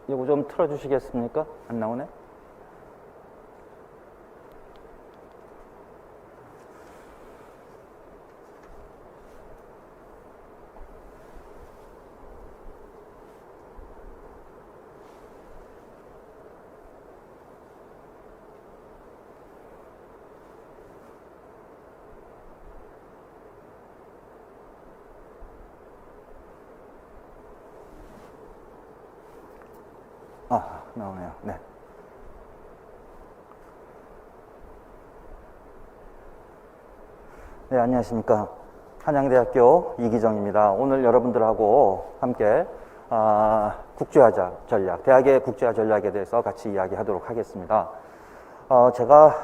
이거 좀 틀어주시겠습니까? 안 나오네? 나오네요. 네. 네, 안녕하십니까. 한양대학교 이기정입니다. 오늘 여러분들하고 함께 국제화 전략, 대학의 국제화 전략에 대해서 같이 이야기하도록 하겠습니다. 제가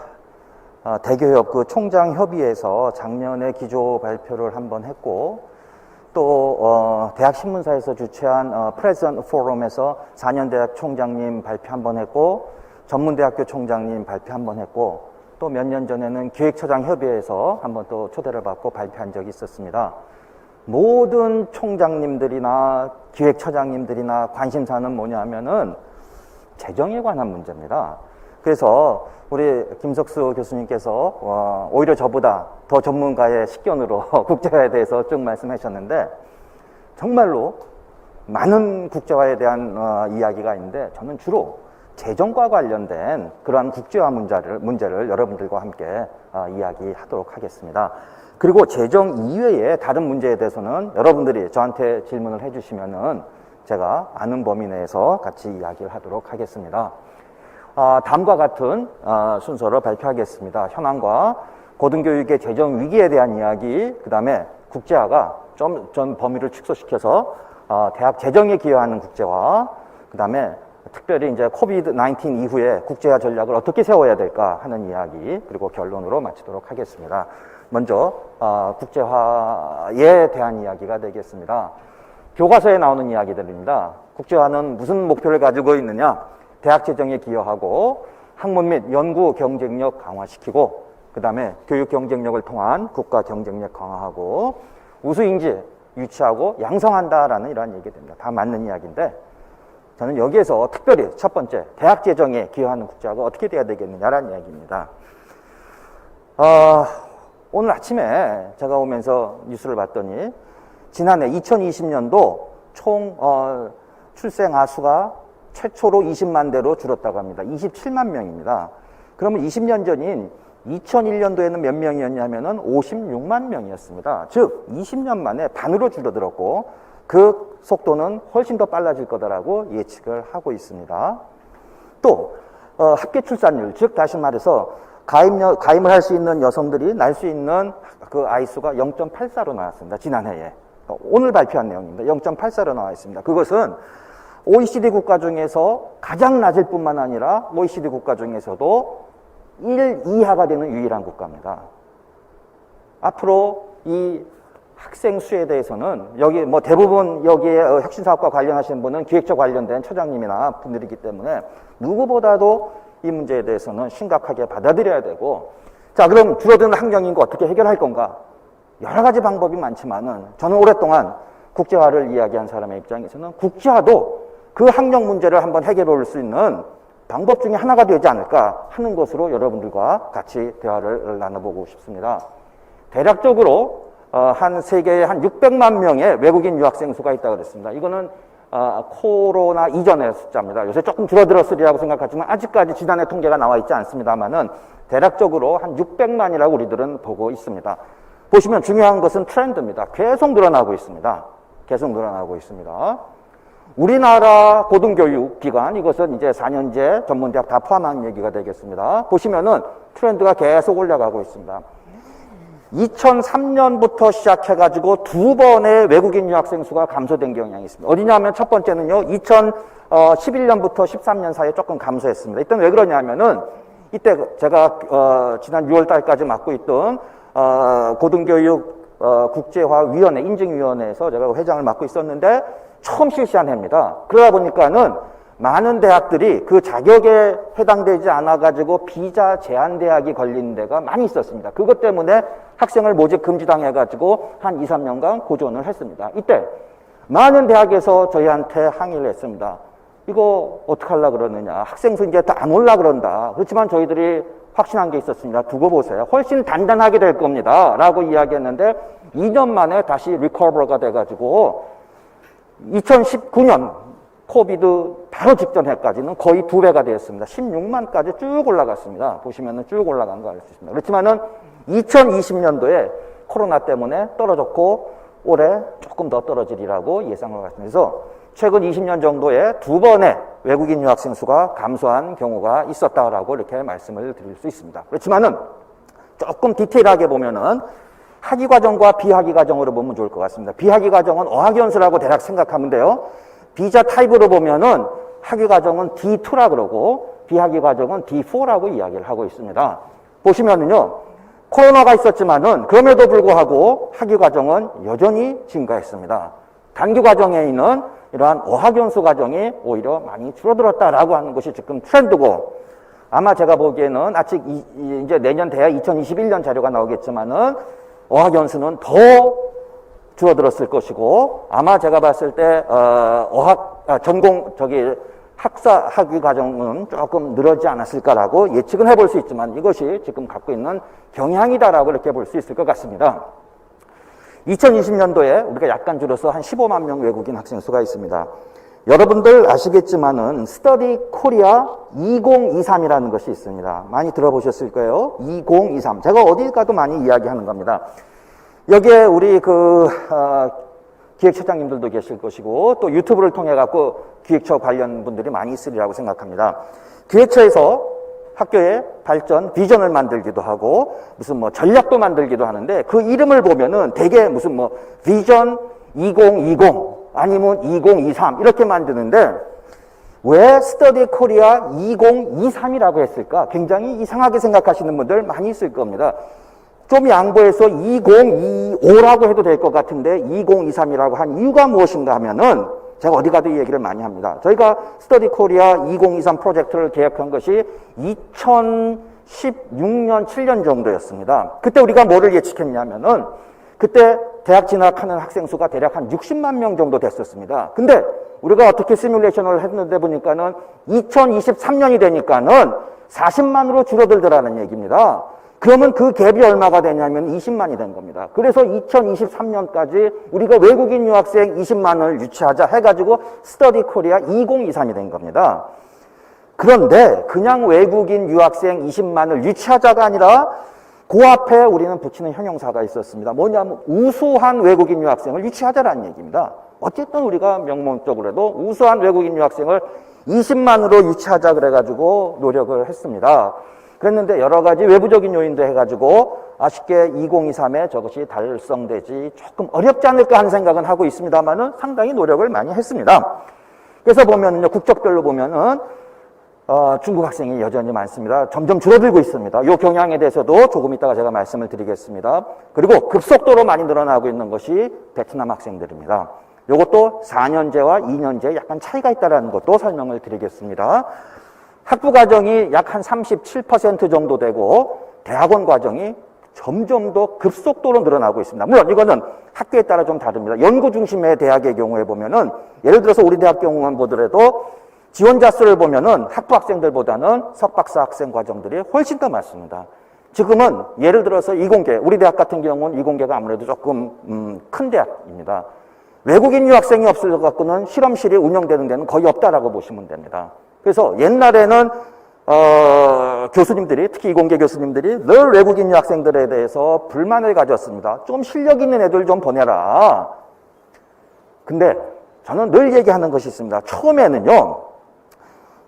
대교협 그 총장협의회에서 작년에 기조 발표를 한번 했고, 또 대학 신문사에서 주최한 프레젠트 포럼에서 4년대학 총장님 발표 한번 했고, 전문대학교 총장님 발표 한번 했고, 또 몇 년 전에는 기획처장 협의회에서 한번 또 초대를 받고 발표한 적이 있었습니다. 모든 총장님들이나 기획처장님들이나 관심사는 뭐냐면은 재정에 관한 문제입니다. 그래서 우리 김석수 교수님께서 오히려 저보다 더 전문가의 식견으로 국제화에 대해서 쭉 말씀하셨는데, 정말로 많은 국제화에 대한 이야기가 있는데, 저는 주로 재정과 관련된 그러한 국제화 문제를 여러분들과 함께 이야기하도록 하겠습니다. 그리고 재정 이외의 다른 문제에 대해서는 여러분들이 저한테 질문을 해주시면은 제가 아는 범위 내에서 같이 이야기를 하도록 하겠습니다. 다음과 같은 순서로 발표하겠습니다. 현황과 고등교육의 재정 위기에 대한 이야기, 그 다음에 국제화가 좀 범위를 축소시켜서 대학 재정에 기여하는 국제화, 그 다음에 특별히 이제 코비드-19 이후에 국제화 전략을 어떻게 세워야 될까 하는 이야기, 그리고 결론으로 마치도록 하겠습니다. 먼저 국제화에 대한 이야기가 되겠습니다. 교과서에 나오는 이야기들입니다. 국제화는 무슨 목표를 가지고 있느냐? 대학 재정에 기여하고 학문 및 연구 경쟁력 강화시키고, 그 다음에 교육 경쟁력을 통한 국가 경쟁력 강화하고 우수인재 유치하고 양성한다라는 이러한 얘기가 됩니다. 다 맞는 이야기인데, 저는 여기에서 특별히 첫 번째 대학 재정에 기여하는 국제화가 어떻게 돼야 되겠느냐라는 이야기입니다. 오늘 아침에 제가 오면서 뉴스를 봤더니 지난해 2020년도 총 출생아 수가 최초로 20만 대로 줄었다고 합니다. 27만 명입니다. 그러면 20년 전인 2001년도에는 몇 명이었냐면은 56만 명이었습니다. 즉 20년 만에 반으로 줄어들었고, 그 속도는 훨씬 더 빨라질 거다라고 예측을 하고 있습니다. 또 합계 출산율, 즉 다시 말해서 가임을 할 수 있는 여성들이 낳을 수 있는 그 아이 수가 0.84로 나왔습니다. 지난해에. 오늘 발표한 내용입니다. 0.84로 나와 있습니다. 그것은 OECD 국가 중에서 가장 낮을 뿐만 아니라 OECD 국가 중에서도 1 이하가 되는 유일한 국가입니다. 앞으로 이 학생 수에 대해서는 여기 뭐 대부분 여기에 혁신사업과 관련하시는 분은 기획처 관련된 처장님이나 분들이기 때문에 누구보다도 이 문제에 대해서는 심각하게 받아들여야 되고, 자, 그럼 줄어드는 학령인구 어떻게 해결할 건가? 여러 가지 방법이 많지만은 저는 오랫동안 국제화를 이야기한 사람의 입장에서는 국제화도 그 학령 문제를 한번 해결해 볼 수 있는 방법 중에 하나가 되지 않을까 하는 것으로 여러분들과 같이 대화를 나눠보고 싶습니다. 대략적으로 한 세계에 한 600만 명의 외국인 유학생 수가 있다고 그랬습니다. 이거는 코로나 이전의 숫자입니다. 요새 조금 줄어들었으리라고 생각하지만 아직까지 지난해 통계가 나와 있지 않습니다만은 대략적으로 한 600만이라고 우리들은 보고 있습니다. 보시면 중요한 것은 트렌드입니다. 계속 늘어나고 있습니다. 계속 늘어나고 있습니다. 우리나라 고등교육 기관, 이것은 이제 4년제 전문대학 다 포함한 얘기가 되겠습니다. 보시면은 트렌드가 계속 올라가고 있습니다. 2003년부터 시작해가지고 두 번의 외국인 유학생 수가 감소된 경향이 있습니다. 어디냐면 첫 번째는요, 2011년부터 13년 사이에 조금 감소했습니다. 이때는 왜 그러냐면은 이때 제가 지난 6월 달까지 맡고 있던 고등교육 국제화위원회, 인증위원회에서 제가 회장을 맡고 있었는데 처음 실시한 해입니다. 그러다 보니까는 많은 대학들이 그 자격에 해당되지 않아가지고 비자 제한 대학이 걸린 데가 많이 있었습니다. 그것 때문에 학생을 모집 금지당해가지고 한 2, 3년간 고전을 했습니다. 이때 많은 대학에서 저희한테 항의를 했습니다. 이거 어떡하려고 그러느냐. 학생 수 이제 다 안 올라 그런다. 그렇지만 저희들이 확신한 게 있었습니다. 두고 보세요. 훨씬 단단하게 될 겁니다. 라고 이야기했는데 2년 만에 다시 리커버가 돼가지고 2019년 코비드 바로 직전 해까지는 거의 2배가 되었습니다. 16만까지 쭉 올라갔습니다. 보시면은 쭉 올라간 거 알 수 있습니다. 그렇지만은 2020년도에 코로나 때문에 떨어졌고 올해 조금 더 떨어지리라고 예상을 하고 있습니다. 그래서 최근 20년 정도에 2번의 외국인 유학생 수가 감소한 경우가 있었다라고 이렇게 말씀을 드릴 수 있습니다. 그렇지만은 조금 디테일하게 보면은 학위 과정과 비학위 과정으로 보면 좋을 것 같습니다. 비학위 과정은 어학연수라고 대략 생각하면 돼요. 비자 타입으로 보면은 학위 과정은 D2라 그러고 비학위 과정은 D4라고 이야기를 하고 있습니다. 보시면은요, 코로나가 있었지만은 그럼에도 불구하고 학위 과정은 여전히 증가했습니다. 단기 과정에 있는 이러한 어학연수 과정이 오히려 많이 줄어들었다라고 하는 것이 지금 트렌드고, 아마 제가 보기에는 아직 이제 내년 돼야 2021년 자료가 나오겠지만은 어학연수는 더 줄어들었을 것이고, 아마 제가 봤을 때 학사 학위 과정은 조금 늘어지지 않았을까라고 예측은 해볼 수 있지만 이것이 지금 갖고 있는 경향이다라고 이렇게 볼 수 있을 것 같습니다. 2020년도에 우리가 약간 줄어서 한 15만 명 외국인 학생 수가 있습니다. 여러분들 아시겠지만은 스터디 코리아 2023이라는 것이 있습니다. 많이 들어보셨을 거예요. 2023. 제가 어디 가도 많이 이야기하는 겁니다. 여기에 우리 기획처장님들도 계실 것이고 또 유튜브를 통해 갖고 기획처 관련 분들이 많이 있으리라고 생각합니다. 기획처에서 학교의 발전 비전을 만들기도 하고 무슨 전략도 만들기도 하는데 그 이름을 보면은 되게 무슨 비전 2020 아니면 2023 이렇게 만드는데 왜 스터디 코리아 2023이라고 했을까? 굉장히 이상하게 생각하시는 분들 많이 있을 겁니다. 좀 양보해서 2025라고 해도 될 것 같은데 2023이라고 한 이유가 무엇인가 하면은 제가 어디 가도 이 얘기를 많이 합니다. 저희가 스터디 코리아 2023 프로젝트를 계획한 것이 2016년, 7년 정도였습니다. 그때 우리가 뭐를 예측했냐면은 그때 대학 진학하는 학생 수가 대략 한 60만 명 정도 됐었습니다. 근데 우리가 어떻게 시뮬레이션을 했는데 보니까는 2023년이 되니까는 40만으로 줄어들더라는 얘기입니다. 그러면 그 갭이 얼마가 되냐면 20만이 된 겁니다. 그래서 2023년까지 우리가 외국인 유학생 20만을 유치하자 해가지고 스터디 코리아 2023이 된 겁니다. 그런데 그냥 외국인 유학생 20만을 유치하자가 아니라 그 앞에 우리는 붙이는 형용사가 있었습니다. 뭐냐면 우수한 외국인 유학생을 유치하자라는 얘기입니다. 어쨌든 우리가 명문적으로도 우수한 외국인 유학생을 20만으로 유치하자 그래가지고 노력을 했습니다. 그랬는데 여러 가지 외부적인 요인도 해가지고 아쉽게 2023에 저것이 달성되지 조금 어렵지 않을까 하는 생각은 하고 있습니다만은 상당히 노력을 많이 했습니다. 그래서 보면은요, 국적별로 보면은 중국 학생이 여전히 많습니다. 점점 줄어들고 있습니다. 이 경향에 대해서도 조금 이따가 제가 말씀을 드리겠습니다. 그리고 급속도로 많이 늘어나고 있는 것이 베트남 학생들입니다. 이것도 4년제와 2년제 약간 차이가 있다는 것도 설명을 드리겠습니다. 학부 과정이 약 한 37% 정도 되고 대학원 과정이 점점 더 급속도로 늘어나고 있습니다. 물론 이거는 학교에 따라 좀 다릅니다. 연구 중심의 대학의 경우에 보면은 예를 들어서 우리 대학 경우만 보더라도 지원자 수를 보면은 학부 학생들보다는 석박사 학생 과정들이 훨씬 더 많습니다. 지금은 예를 들어서 이공계, 우리 대학 같은 경우는 이공계가 아무래도 조금 큰 대학입니다. 외국인 유학생이 없을 것 같고는 실험실이 운영되는 데는 거의 없다라고 보시면 됩니다. 그래서 옛날에는 교수님들이, 특히 이공계 교수님들이 늘 외국인 유학생들에 대해서 불만을 가졌습니다. 좀 실력 있는 애들 좀 보내라. 근데 저는 늘 얘기하는 것이 있습니다. 처음에는요,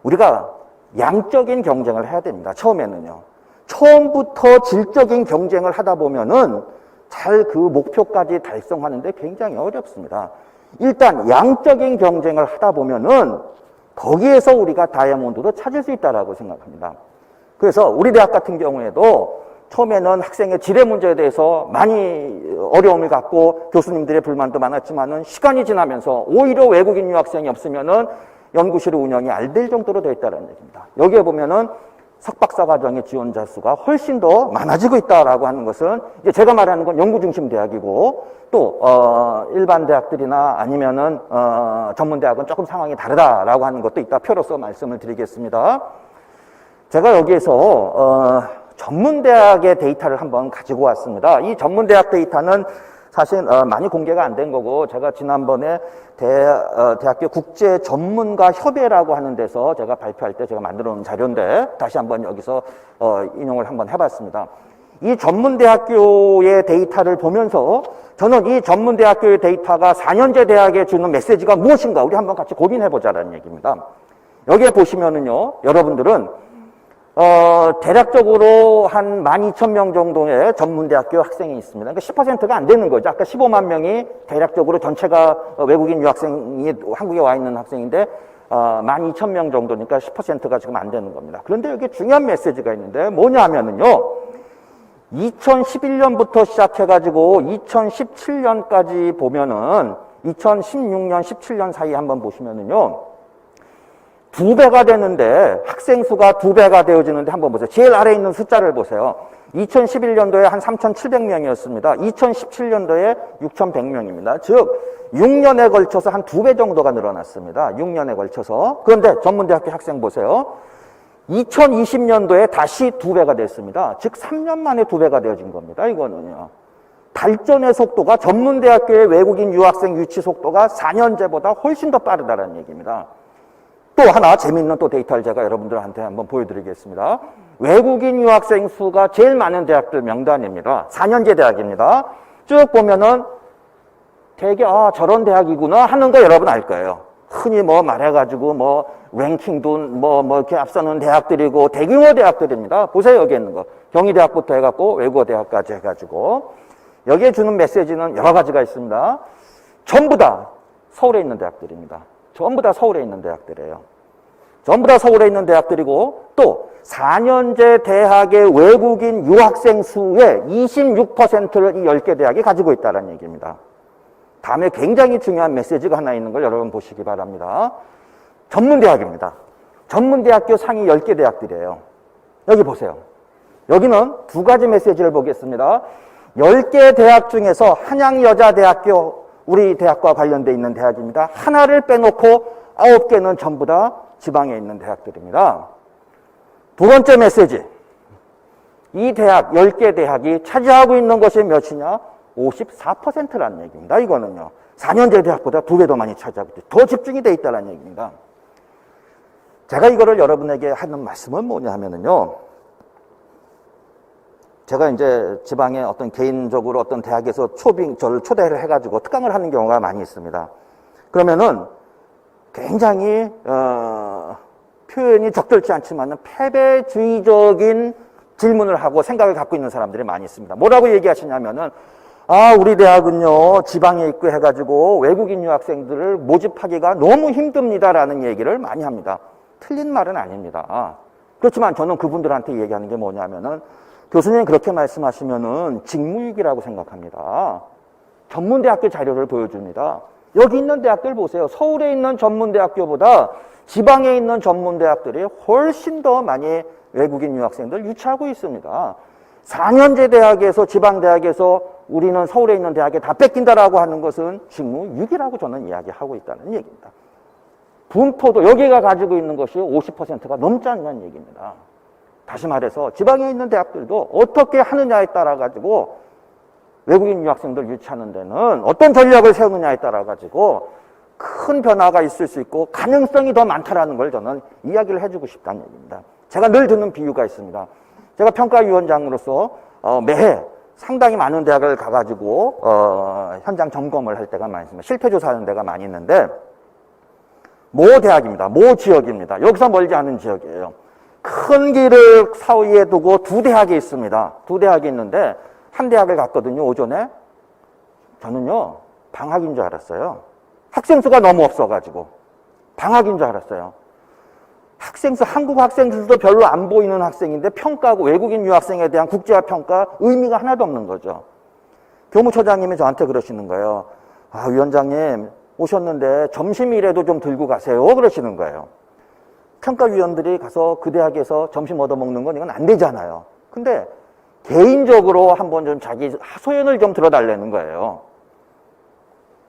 우리가 양적인 경쟁을 해야 됩니다. 처음에는요. 처음부터 질적인 경쟁을 하다 보면은 잘 그 목표까지 달성하는데 굉장히 어렵습니다. 일단 양적인 경쟁을 하다 보면은 거기에서 우리가 다이아몬드도 찾을 수 있다라고 생각합니다. 그래서 우리 대학 같은 경우에도 처음에는 학생의 질의 문제에 대해서 많이 어려움을 갖고 교수님들의 불만도 많았지만은 시간이 지나면서 오히려 외국인 유학생이 없으면은 연구실 운영이 안 될 정도로 되어 있다는 얘기입니다. 여기에 보면은 석박사 과정의 지원자 수가 훨씬 더 많아지고 있다라고 하는 것은 이제 제가 말하는 건 연구 중심 대학이고 또 일반 대학들이나 아니면은 전문 대학은 조금 상황이 다르다라고 하는 것도 이따 표로서 말씀을 드리겠습니다. 제가 여기에서 전문 대학의 데이터를 한번 가지고 왔습니다. 이 전문 대학 데이터는 사실 많이 공개가 안 된 거고 제가 지난번에 대학교 국제 전문가 협회라고 하는 데서 제가 발표할 때 제가 만들어 놓은 자료인데 다시 한번 여기서 인용을 한번 해봤습니다. 이 전문대학교의 데이터를 보면서 저는 이 전문대학교의 데이터가 4년제 대학에 주는 메시지가 무엇인가 우리 한번 같이 고민해보자라는 얘기입니다. 여기에 보시면은요, 여러분들은 대략적으로 한 12,000명 정도의 전문대학교 학생이 있습니다. 그러니까 10%가 안 되는 거죠. 아까 15만 명이 대략적으로 전체가 외국인 유학생이 한국에 와 있는 학생인데 12,000명 정도니까 10%가 지금 안 되는 겁니다. 그런데 여기 중요한 메시지가 있는데 뭐냐 하면은요, 2011년부터 시작해가지고 2017년까지 보면은 2016년, 17년 사이에 한번 보시면은요, 2배가 되는데 학생 수가 2배가 되어지는데 한번 보세요. 제일 아래에 있는 숫자를 보세요. 2011년도에 한 3,700명이었습니다. 2017년도에 6,100명입니다. 즉 6년에 걸쳐서 한 2배 정도가 늘어났습니다. 6년에 걸쳐서. 그런데 전문대학교 학생 보세요. 2020년도에 다시 2배가 됐습니다. 즉 3년 만에 2배가 되어진 겁니다. 이거는요. 발전의 속도가 전문대학교의 외국인 유학생 유치 속도가 4년제보다 훨씬 더 빠르다는 얘기입니다. 또 하나 재미있는 또 데이터를 제가 여러분들한테 한번 보여드리겠습니다. 외국인 유학생 수가 제일 많은 대학들 명단입니다. 4년제 대학입니다. 쭉 보면은 되게 저런 대학이구나 하는 거 여러분 알 거예요. 흔히 뭐 말해가지고 뭐 랭킹도 뭐 이렇게 앞서는 대학들이고 대규모 대학들입니다. 보세요, 여기 있는 거. 경희대학부터 해갖고 외국어 대학까지 해가지고 여기에 주는 메시지는 여러 가지가 있습니다. 전부 다 서울에 있는 대학들입니다. 전부 다 서울에 있는 대학들이에요. 전부 다 서울에 있는 대학들이고 또 4년제 대학의 외국인 유학생 수의 26%를 이 10개 대학이 가지고 있다는 얘기입니다. 다음에 굉장히 중요한 메시지가 하나 있는 걸 여러분 보시기 바랍니다. 전문대학입니다. 전문대학교 상위 10개 대학들이에요. 여기 보세요. 여기는 두 가지 메시지를 보겠습니다. 10개 대학 중에서 한양여자대학교 우리 대학과 관련되어 있는 대학입니다. 하나를 빼놓고 9개는 전부 다 지방에 있는 대학들입니다. 두 번째 메시지. 이 대학, 10개 대학이 차지하고 있는 것이 몇이냐? 54%라는 얘기입니다. 이거는요. 4년제 대학보다 2배 더 많이 차지하고 있다. 더 집중이 돼 있다는 얘기입니다. 제가 이거를 여러분에게 하는 말씀은 뭐냐 하면은요. 제가 이제 지방에 어떤 개인적으로 어떤 대학에서 저를 초대를 해가지고 특강을 하는 경우가 많이 있습니다. 그러면은 굉장히, 표현이 적절치 않지만 패배주의적인 질문을 하고 생각을 갖고 있는 사람들이 많이 있습니다. 뭐라고 얘기하시냐면은, 우리 대학은요, 지방에 있고 해가지고 외국인 유학생들을 모집하기가 너무 힘듭니다라는 얘기를 많이 합니다. 틀린 말은 아닙니다. 그렇지만 저는 그분들한테 얘기하는 게 뭐냐면은, 교수님 그렇게 말씀하시면은 직무유기라고 생각합니다. 전문대학교 자료를 보여줍니다. 여기 있는 대학들 보세요. 서울에 있는 전문대학교보다 지방에 있는 전문대학들이 훨씬 더 많이 외국인 유학생들 유치하고 있습니다. 4년제 대학에서 지방대학에서 우리는 서울에 있는 대학에 다 뺏긴다라고 하는 것은 직무유기라고 저는 이야기하고 있다는 얘기입니다. 분포도 여기가 가지고 있는 것이 50%가 넘지 않는 얘기입니다. 다시 말해서 지방에 있는 대학들도 어떻게 하느냐에 따라 가지고 외국인 유학생들 유치하는 데는 어떤 전략을 세우느냐에 따라 가지고 큰 변화가 있을 수 있고 가능성이 더 많다라는 걸 저는 이야기를 해주고 싶다는 얘기입니다. 제가 늘 듣는 비유가 있습니다. 제가 평가위원장으로서 매해 상당히 많은 대학을 가가지고 현장 점검을 할 때가 많이 있습니다. 실태조사하는 데가 많이 있는데 모 대학입니다. 모 지역입니다. 여기서 멀지 않은 지역이에요. 큰 길을 사이에 두고 두 대학이 있습니다. 두 대학이 있는데 한 대학을 갔거든요, 오전에. 저는요, 방학인 줄 알았어요. 학생 수가 너무 없어가지고. 방학인 줄 알았어요. 학생 수, 한국 학생 수도 별로 안 보이는 학생인데 평가하고 외국인 유학생에 대한 국제화 평가 의미가 하나도 없는 거죠. 교무처장님이 저한테 그러시는 거예요. 위원장님, 오셨는데 점심이라도 좀 들고 가세요. 그러시는 거예요. 평가위원들이 가서 그 대학에서 점심 얻어먹는 건 이건 안 되잖아요. 근데 개인적으로 한번 좀 자기 하소연을 좀 들어달라는 거예요.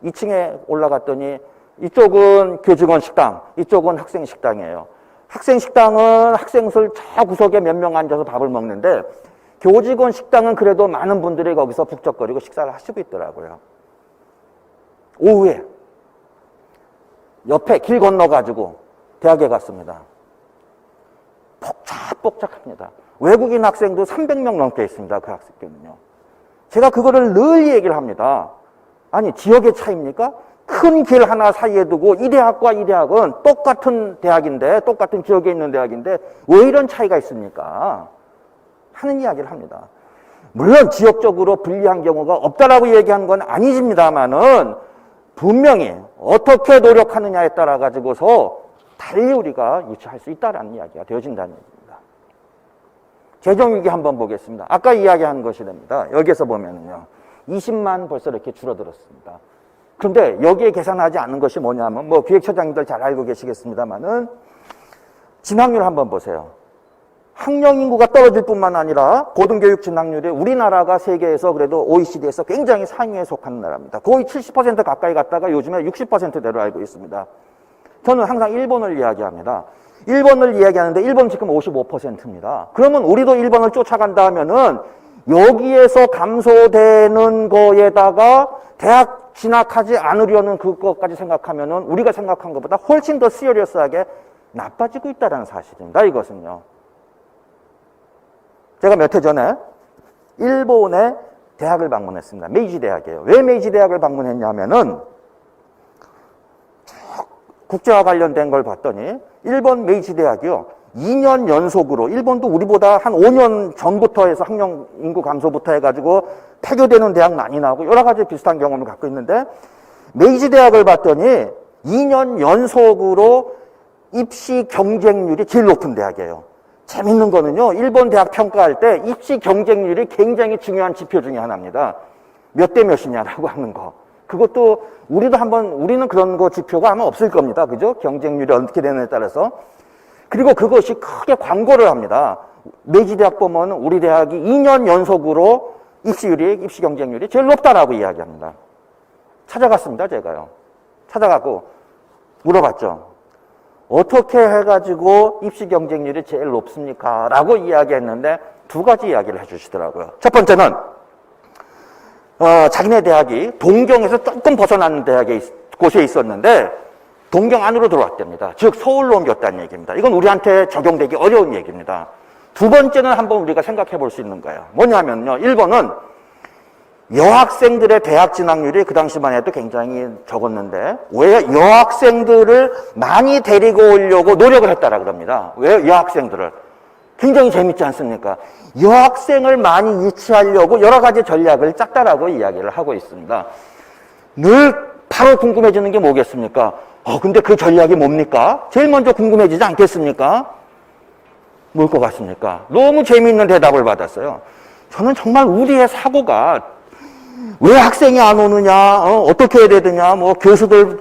2층에 올라갔더니 이쪽은 교직원 식당, 이쪽은 학생 식당이에요. 학생 식당은 학생들 저 구석에 몇 명 앉아서 밥을 먹는데 교직원 식당은 그래도 많은 분들이 거기서 북적거리고 식사를 하시고 있더라고요. 오후에 옆에 길 건너가지고 대학에 갔습니다. 복잡복잡합니다. 외국인 학생도 300명 넘게 있습니다. 그 학생들은요. 제가 그거를 늘 얘기를 합니다. 아니 지역의 차이입니까? 큰 길 하나 사이에 두고 이 대학과 이 대학은 똑같은 대학인데 똑같은 지역에 있는 대학인데 왜 이런 차이가 있습니까? 하는 이야기를 합니다. 물론 지역적으로 불리한 경우가 없다라고 얘기한 건 아니집니다만은 분명히 어떻게 노력하느냐에 따라 가지고서 달리 우리가 유치할 수 있다라는 이야기가 되어진다는 얘기입니다. 재정위기 한번 보겠습니다. 아까 이야기한 것이 됩니다. 여기에서 보면은요. 20만 벌써 이렇게 줄어들었습니다. 그런데 여기에 계산하지 않는 것이 뭐냐면 뭐 기획처장님들 잘 알고 계시겠습니다만은 진학률 한번 보세요. 학령 인구가 떨어질 뿐만 아니라 고등교육 진학률이 우리나라가 세계에서 그래도 OECD에서 굉장히 상위에 속하는 나라입니다. 거의 70% 가까이 갔다가 요즘에 60%대로 알고 있습니다. 저는 항상 일본을 이야기합니다. 일본을 이야기하는데 일본 지금 55%입니다. 그러면 우리도 일본을 쫓아간다 하면은 여기에서 감소되는 거에다가 대학 진학하지 않으려는 그것까지 생각하면은 우리가 생각한 것보다 훨씬 더 시리어스하게 나빠지고 있다는 사실입니다. 이것은요. 제가 몇 해 전에 일본의 대학을 방문했습니다. 메이지 대학이에요. 왜 메이지 대학을 방문했냐면은 국제와 관련된 걸 봤더니 일본 메이지 대학이요. 2년 연속으로 일본도 우리보다 한 5년 전부터 해서 학령 인구 감소부터 해가지고 폐교되는 대학 많이 나오고 여러 가지 비슷한 경험을 갖고 있는데 메이지 대학을 봤더니 2년 연속으로 입시 경쟁률이 제일 높은 대학이에요. 재밌는 거는요. 일본 대학 평가할 때 입시 경쟁률이 굉장히 중요한 지표 중에 하나입니다. 몇 대 몇이냐라고 하는 거. 그것도 우리도 한번 우리는 그런 거 지표가 아마 없을 겁니다. 그죠? 경쟁률이 어떻게 되느냐에 따라서. 그리고 그것이 크게 광고를 합니다. 메이지 대학 보면 우리 대학이 2년 연속으로 입시 경쟁률이 제일 높다라고 이야기합니다. 찾아갔습니다, 제가요. 찾아가고 물어봤죠. 어떻게 해가지고 입시 경쟁률이 제일 높습니까? 라고 이야기했는데 두 가지 이야기를 해주시더라고요. 첫 번째는 자기네 대학이 동경에서 조금 벗어나는 곳에 있었는데 동경 안으로 들어왔답니다. 즉 서울로 옮겼다는 얘기입니다. 이건 우리한테 적용되기 어려운 얘기입니다. 두 번째는 한번 우리가 생각해 볼 수 있는 거예요. 뭐냐면요. 일본은 여학생들의 대학 진학률이 그 당시만 해도 굉장히 적었는데 왜 여학생들을 많이 데리고 오려고 노력을 했다라 그럽니다. 왜 여학생들을? 굉장히 재밌지 않습니까? 여학생을 많이 유치하려고 여러 가지 전략을 짰다라고 이야기를 하고 있습니다. 늘 바로 궁금해지는 게 뭐겠습니까? 근데 그 전략이 뭡니까? 제일 먼저 궁금해지지 않겠습니까? 뭘 것 같습니까? 너무 재미있는 대답을 받았어요. 저는 정말 우리의 사고가 왜 학생이 안 오느냐, 어떻게 해야 되느냐, 뭐 교수들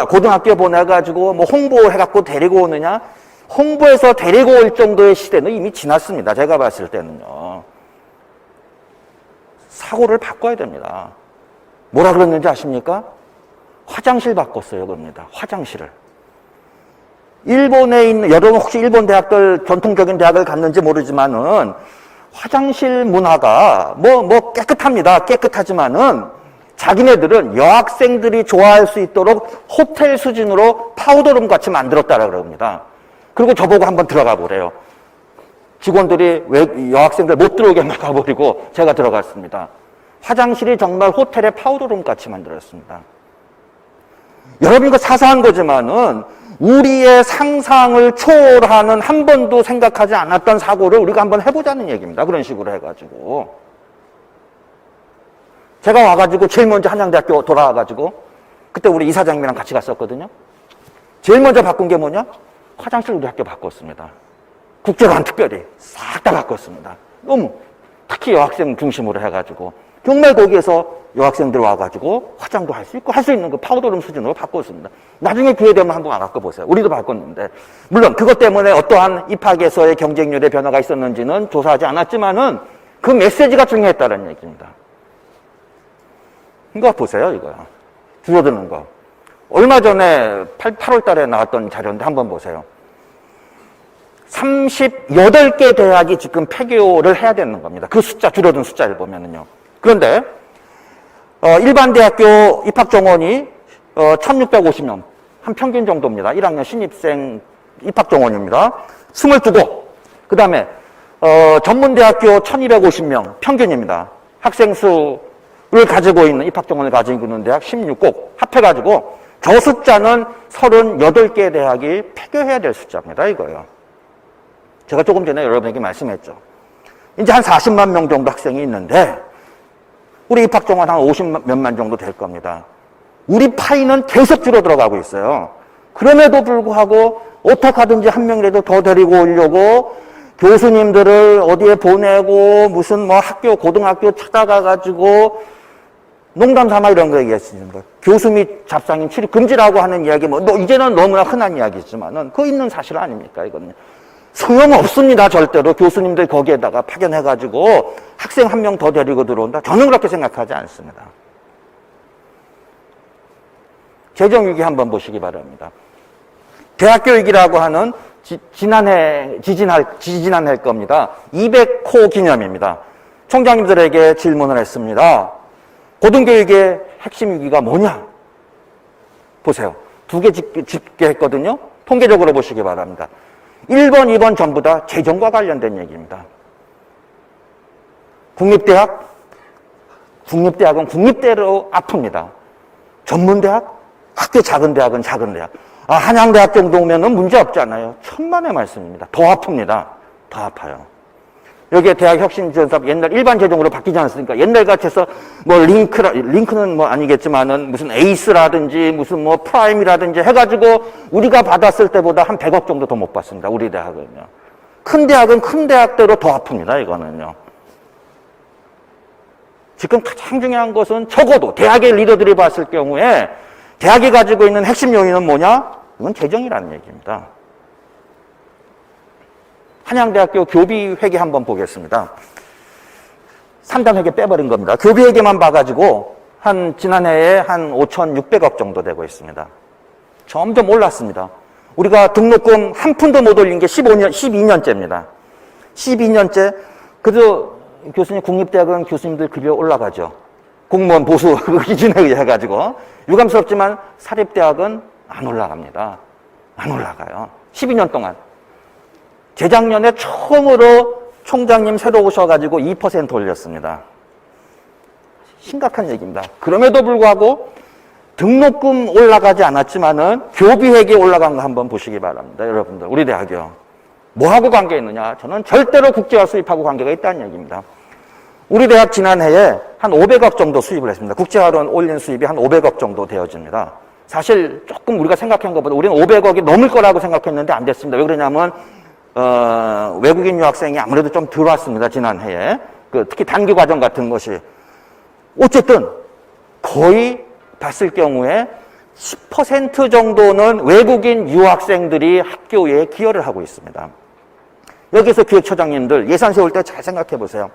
고등학교 보내가지고 뭐 홍보해갖고 데리고 오느냐, 홍보해서 데리고 올 정도의 시대는 이미 지났습니다. 제가 봤을 때는요. 사고를 바꿔야 됩니다. 뭐라 그랬는지 아십니까? 화장실 바꿨어요, 그럽니다. 화장실을. 일본에 있는, 여러분 혹시 일본 대학들, 전통적인 대학을 갔는지 모르지만은, 화장실 문화가 깨끗합니다. 깨끗하지만은, 자기네들은 여학생들이 좋아할 수 있도록 호텔 수준으로 파우더룸 같이 만들었다라 그럽니다. 그리고 저보고 한번 들어가 보래요. 직원들이 왜 여학생들 못 들어오게 막아버리고 제가 들어갔습니다. 화장실이 정말 호텔의 파우더룸 같이 만들었습니다. 여러분 이거 사소한 거지만은 우리의 상상을 초월하는 한 번도 생각하지 않았던 사고를 우리가 한번 해보자는 얘기입니다. 그런 식으로 해가지고. 제가 와가지고 제일 먼저 한양대학교 돌아와가지고 그때 우리 이사장님이랑 같이 갔었거든요. 제일 먼저 바꾼 게 뭐냐? 화장실 우리 학교 바꿨습니다. 국제관 특별히 싹 다 바꿨습니다. 너무 특히 여학생 중심으로 해가지고 정말 거기에서 여학생들 와가지고 화장도 할 수 있고 할 수 있는 그 파우더룸 수준으로 바꿨습니다. 나중에 기회 되면 한번 바꿔보세요. 우리도 바꿨는데. 물론 그것 때문에 어떠한 입학에서의 경쟁률의 변화가 있었는지는 조사하지 않았지만은 그 메시지가 중요했다는 얘기입니다. 이거 보세요, 이거요. 줄어드는 거. 얼마 전에 8월 달에 나왔던 자료인데 한번 보세요. 38개 대학이 지금 폐교를 해야 되는 겁니다. 그 숫자, 줄어든 숫자를 보면은요. 그런데, 일반 대학교 입학 정원이, 1650명. 한 평균 정도입니다. 1학년 신입생 입학 정원입니다. 22곳. 그 다음에, 전문대학교 1250명 평균입니다. 학생 수를 가지고 있는, 입학 정원을 가지고 있는 대학 16곳. 합해가지고, 저 숫자는 38개 대학이 폐교해야 될 숫자입니다. 이거요. 제가 조금 전에 여러분에게 말씀했죠. 이제 한 40만 명 정도 학생이 있는데 우리 입학 정원 한 50몇만 정도 될 겁니다. 우리 파이는 계속 줄어들어가고 있어요. 그럼에도 불구하고 어떻게 하든지 한 명이라도 더 데리고 오려고 교수님들을 어디에 보내고 무슨 뭐 학교, 고등학교 찾아가가지고 농담 삼아 이런 거 얘기하시는 거예요. 교수 및 잡상인 출입 금지라고 하는 이야기 뭐 이제는 너무나 흔한 이야기지만은 그거 있는 사실 아닙니까 이거는. 소용없습니다. 절대로 교수님들 거기에다가 파견해가지고 학생 한 명 더 데리고 들어온다. 저는 그렇게 생각하지 않습니다. 재정위기 한번 보시기 바랍니다. 대학교위기라고 하는 지지난해 겁니다. 200호 기념입니다. 총장님들에게 질문을 했습니다. 고등교육의 핵심 위기가 뭐냐? 보세요. 2개 집계했거든요. 통계적으로 보시기 바랍니다. 1번, 2번 전부 다 재정과 관련된 얘기입니다. 국립대학은 국립대로 아픕니다. 전문대학, 학교 작은 대학은 작은 대학. 한양대학 정도 오면은 문제 없잖아요. 천만의 말씀입니다. 더 아픕니다. 더 아파요. 여기에 대학혁신지원사업 옛날 일반 재정으로 바뀌지 않았습니까? 옛날 같아서 뭐 링크는 뭐 아니겠지만은 무슨 에이스라든지 무슨 뭐 프라임이라든지 해가지고 우리가 받았을 때보다 한 100억 정도 더 못 받습니다. 우리 대학은요. 큰 대학은 큰 대학대로 더 아픕니다. 이거는요. 지금 가장 중요한 것은 적어도 대학의 리더들이 봤을 경우에 대학이 가지고 있는 핵심 요인은 뭐냐? 이건 재정이라는 얘기입니다. 한양대학교 교비회계 한번 보겠습니다. 3단 회계 빼버린 겁니다. 교비회계만 봐가지고 지난해에 한 5,600억 정도 되고 있습니다. 점점 올랐습니다. 우리가 등록금 한 푼도 못 올린 게 12년째입니다. 12년째. 그래도 교수님, 국립대학은 교수님들 급여 올라가죠. 공무원 보수 기준에 의해 해가지고. 유감스럽지만 사립대학은 안 올라갑니다. 안 올라가요. 12년 동안. 재작년에 처음으로 총장님 새로 오셔가지고 2% 올렸습니다. 심각한 얘기입니다. 그럼에도 불구하고 등록금 올라가지 않았지만은 교비회계 올라간 거 한번 보시기 바랍니다. 여러분들, 우리 대학이요. 뭐하고 관계 있느냐? 저는 절대로 국제화 수입하고 관계가 있다는 얘기입니다. 우리 대학 지난해에 한 500억 정도 수입을 했습니다. 국제화로 올린 수입이 한 500억 정도 되어집니다. 사실 조금 우리가 생각한 것보다 우리는 500억이 넘을 거라고 생각했는데 안 됐습니다. 왜 그러냐면 외국인 유학생이 아무래도 좀 들어왔습니다. 지난해에. 특히 단기 과정 같은 것이. 어쨌든 거의 봤을 경우에 10% 정도는 외국인 유학생들이 학교에 기여를 하고 있습니다. 여기서 기획처장님들 예산 세울 때 잘 생각해 보세요.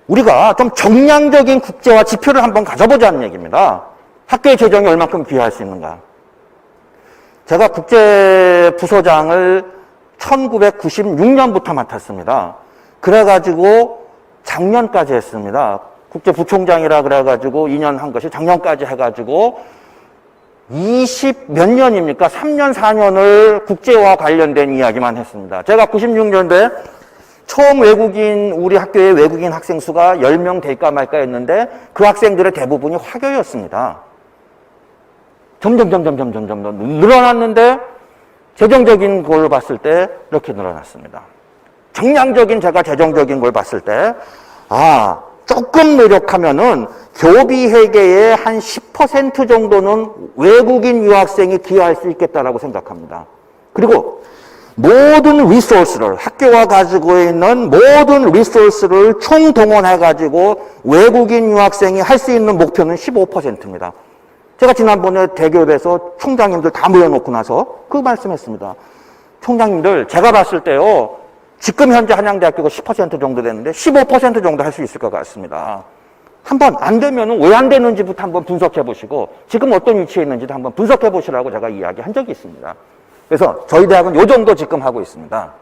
우리가 좀 정량적인 국제화 지표를 한번 가져보자는 얘기입니다. 학교의 재정이 얼만큼 기여할 수 있는가. 제가 국제부서장을 1996년부터 맡았습니다. 그래가지고 작년까지 했습니다. 국제부총장이라 그래가지고 2년 한 것이 작년까지 해가지고 20 몇 년입니까? 3년, 4년을 국제와 관련된 이야기만 했습니다. 제가 96년도에 처음 우리 학교에 외국인 학생 수가 10명 될까 말까 했는데 그 학생들의 대부분이 화교였습니다. 점점 늘어났는데 재정적인 걸 봤을 때 이렇게 늘어났습니다. 정량적인 제가 재정적인 걸 봤을 때 조금 노력하면은 교비회계의 한 10% 정도는 외국인 유학생이 기여할 수 있겠다라고 생각합니다. 그리고 모든 리소스를, 학교가 가지고 있는 모든 리소스를 총동원해가지고 외국인 유학생이 할 수 있는 목표는 15%입니다. 제가 지난번에 대기업에서 총장님들 다 모여놓고 나서 그 말씀했습니다. 총장님들, 제가 봤을 때요, 지금 현재 한양대학교가 10% 정도 됐는데 15% 정도 할 수 있을 것 같습니다. 한번 안 되면은 왜 안 되는지부터 한번 분석해 보시고 지금 어떤 위치에 있는지도 한번 분석해 보시라고 제가 이야기한 적이 있습니다. 그래서 저희 대학은 요 정도 지금 하고 있습니다.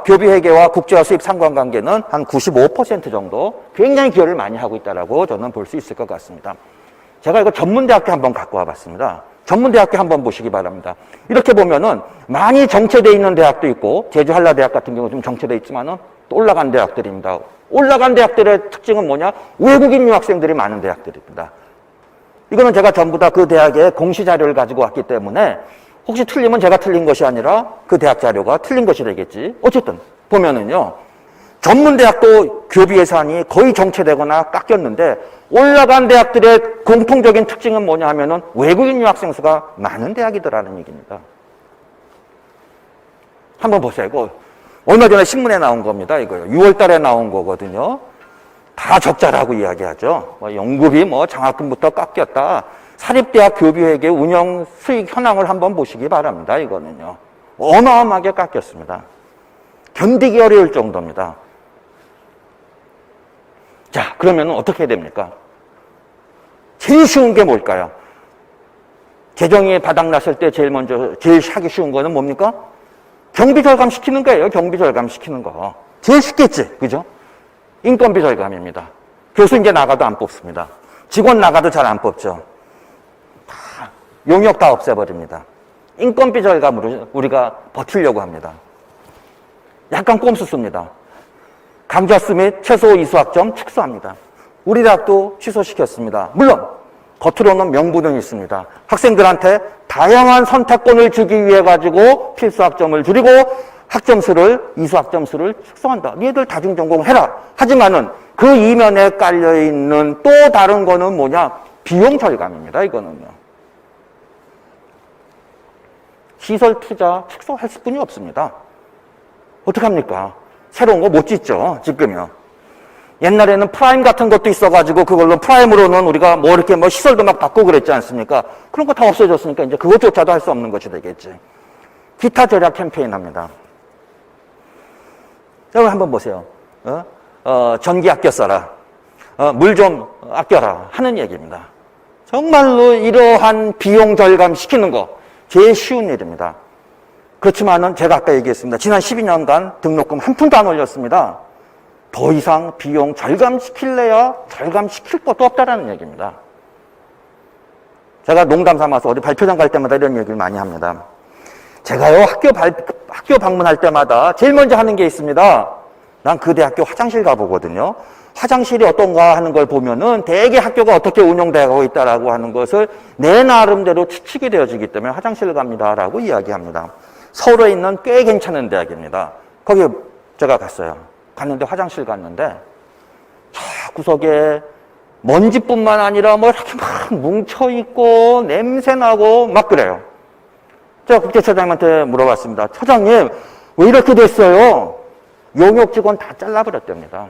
교비회계와 국제화 수입 상관관계는 한 95% 정도 굉장히 기여를 많이 하고 있다라고 저는 볼 수 있을 것 같습니다. 제가 이거 전문대학교 한번 갖고 와봤습니다. 전문대학교 한번 보시기 바랍니다. 이렇게 보면은 많이 정체되어 있는 대학도 있고 제주 한라대학 같은 경우 좀 정체되어 있지만은 또 올라간 대학들입니다. 올라간 대학들의 특징은 뭐냐? 외국인 유학생들이 많은 대학들입니다. 이거는 제가 전부 다 그 대학의 공시 자료를 가지고 왔기 때문에 혹시 틀리면 제가 틀린 것이 아니라 그 대학 자료가 틀린 것이 되겠지. 어쨌든 보면은요. 전문대학도 교비 예산이 거의 정체되거나 깎였는데 올라간 대학들의 공통적인 특징은 뭐냐 하면은 외국인 유학생 수가 많은 대학이더라는 얘기입니다. 한번 보세요. 이거 얼마 전에 신문에 나온 겁니다. 이거요. 6월 달에 나온 거거든요. 다 적자라고 이야기하죠. 연구비 장학금부터 깎였다. 사립대학 교비회계 운영 수익 현황을 한번 보시기 바랍니다. 이거는요. 어마어마하게 깎였습니다. 견디기 어려울 정도입니다. 자, 그러면 어떻게 됩니까? 제일 쉬운 게 뭘까요? 재정이 바닥났을 때 제일 하기 쉬운 거는 뭡니까? 경비 절감시키는 거예요. 경비 절감시키는 거. 제일 쉽겠지. 그죠? 인건비 절감입니다. 교수 이제 나가도 안 뽑습니다. 직원 나가도 잘 안 뽑죠. 다 용역 다 없애버립니다. 인건비 절감으로 우리가 버티려고 합니다. 약간 꼼수 씁니다. 강좌수 및 최소 이수학점 축소합니다. 우리 대학도 취소시켰습니다. 물론 겉으로는 명분은 있습니다. 학생들한테 다양한 선택권을 주기 위해 가지고 필수학점을 줄이고 이수학점수를 축소한다. 니들 다중전공 해라. 하지만은 그 이면에 깔려있는 또 다른 거는 뭐냐? 비용 절감입니다. 이거는요. 시설 투자 축소할 수뿐이 없습니다. 어떡합니까? 새로운 거 못 짓죠, 지금요. 옛날에는 프라임 같은 것도 있어가지고 그걸로 프라임으로는 우리가 이렇게 시설도 막 바꾸고 그랬지 않습니까? 그런 거 다 없어졌으니까 이제 그것조차도 할 수 없는 것이 되겠지. 기타 절약 캠페인 합니다. 여기 한번 보세요. 전기 아껴 써라. 물 좀 아껴라. 하는 얘기입니다. 정말로 이러한 비용 절감 시키는 거 제일 쉬운 일입니다. 그렇지만은 제가 아까 얘기했습니다. 지난 12년간 등록금 한 푼도 안 올렸습니다. 더 이상 비용 절감시킬래야 절감시킬 것도 없다라는 얘기입니다. 제가 농담 삼아서 어디 발표장 갈 때마다 이런 얘기를 많이 합니다. 제가요 학교 방문할 때마다 제일 먼저 하는 게 있습니다. 난 그 대학교 화장실 가보거든요. 화장실이 어떤가 하는 걸 보면은 대개 학교가 어떻게 운영되고 있다라고 하는 것을 내 나름대로 추측이 되어지기 때문에 화장실을 갑니다라고 이야기합니다. 서울에 있는 꽤 괜찮은 대학입니다. 거기 제가 갔는데 화장실 갔는데 저 구석에 먼지뿐만 아니라 이렇게 막 뭉쳐있고 냄새나고 막 그래요. 제가 국제처장님한테 물어봤습니다. 처장님 왜 이렇게 됐어요? 용역 직원 다 잘라버렸답니다.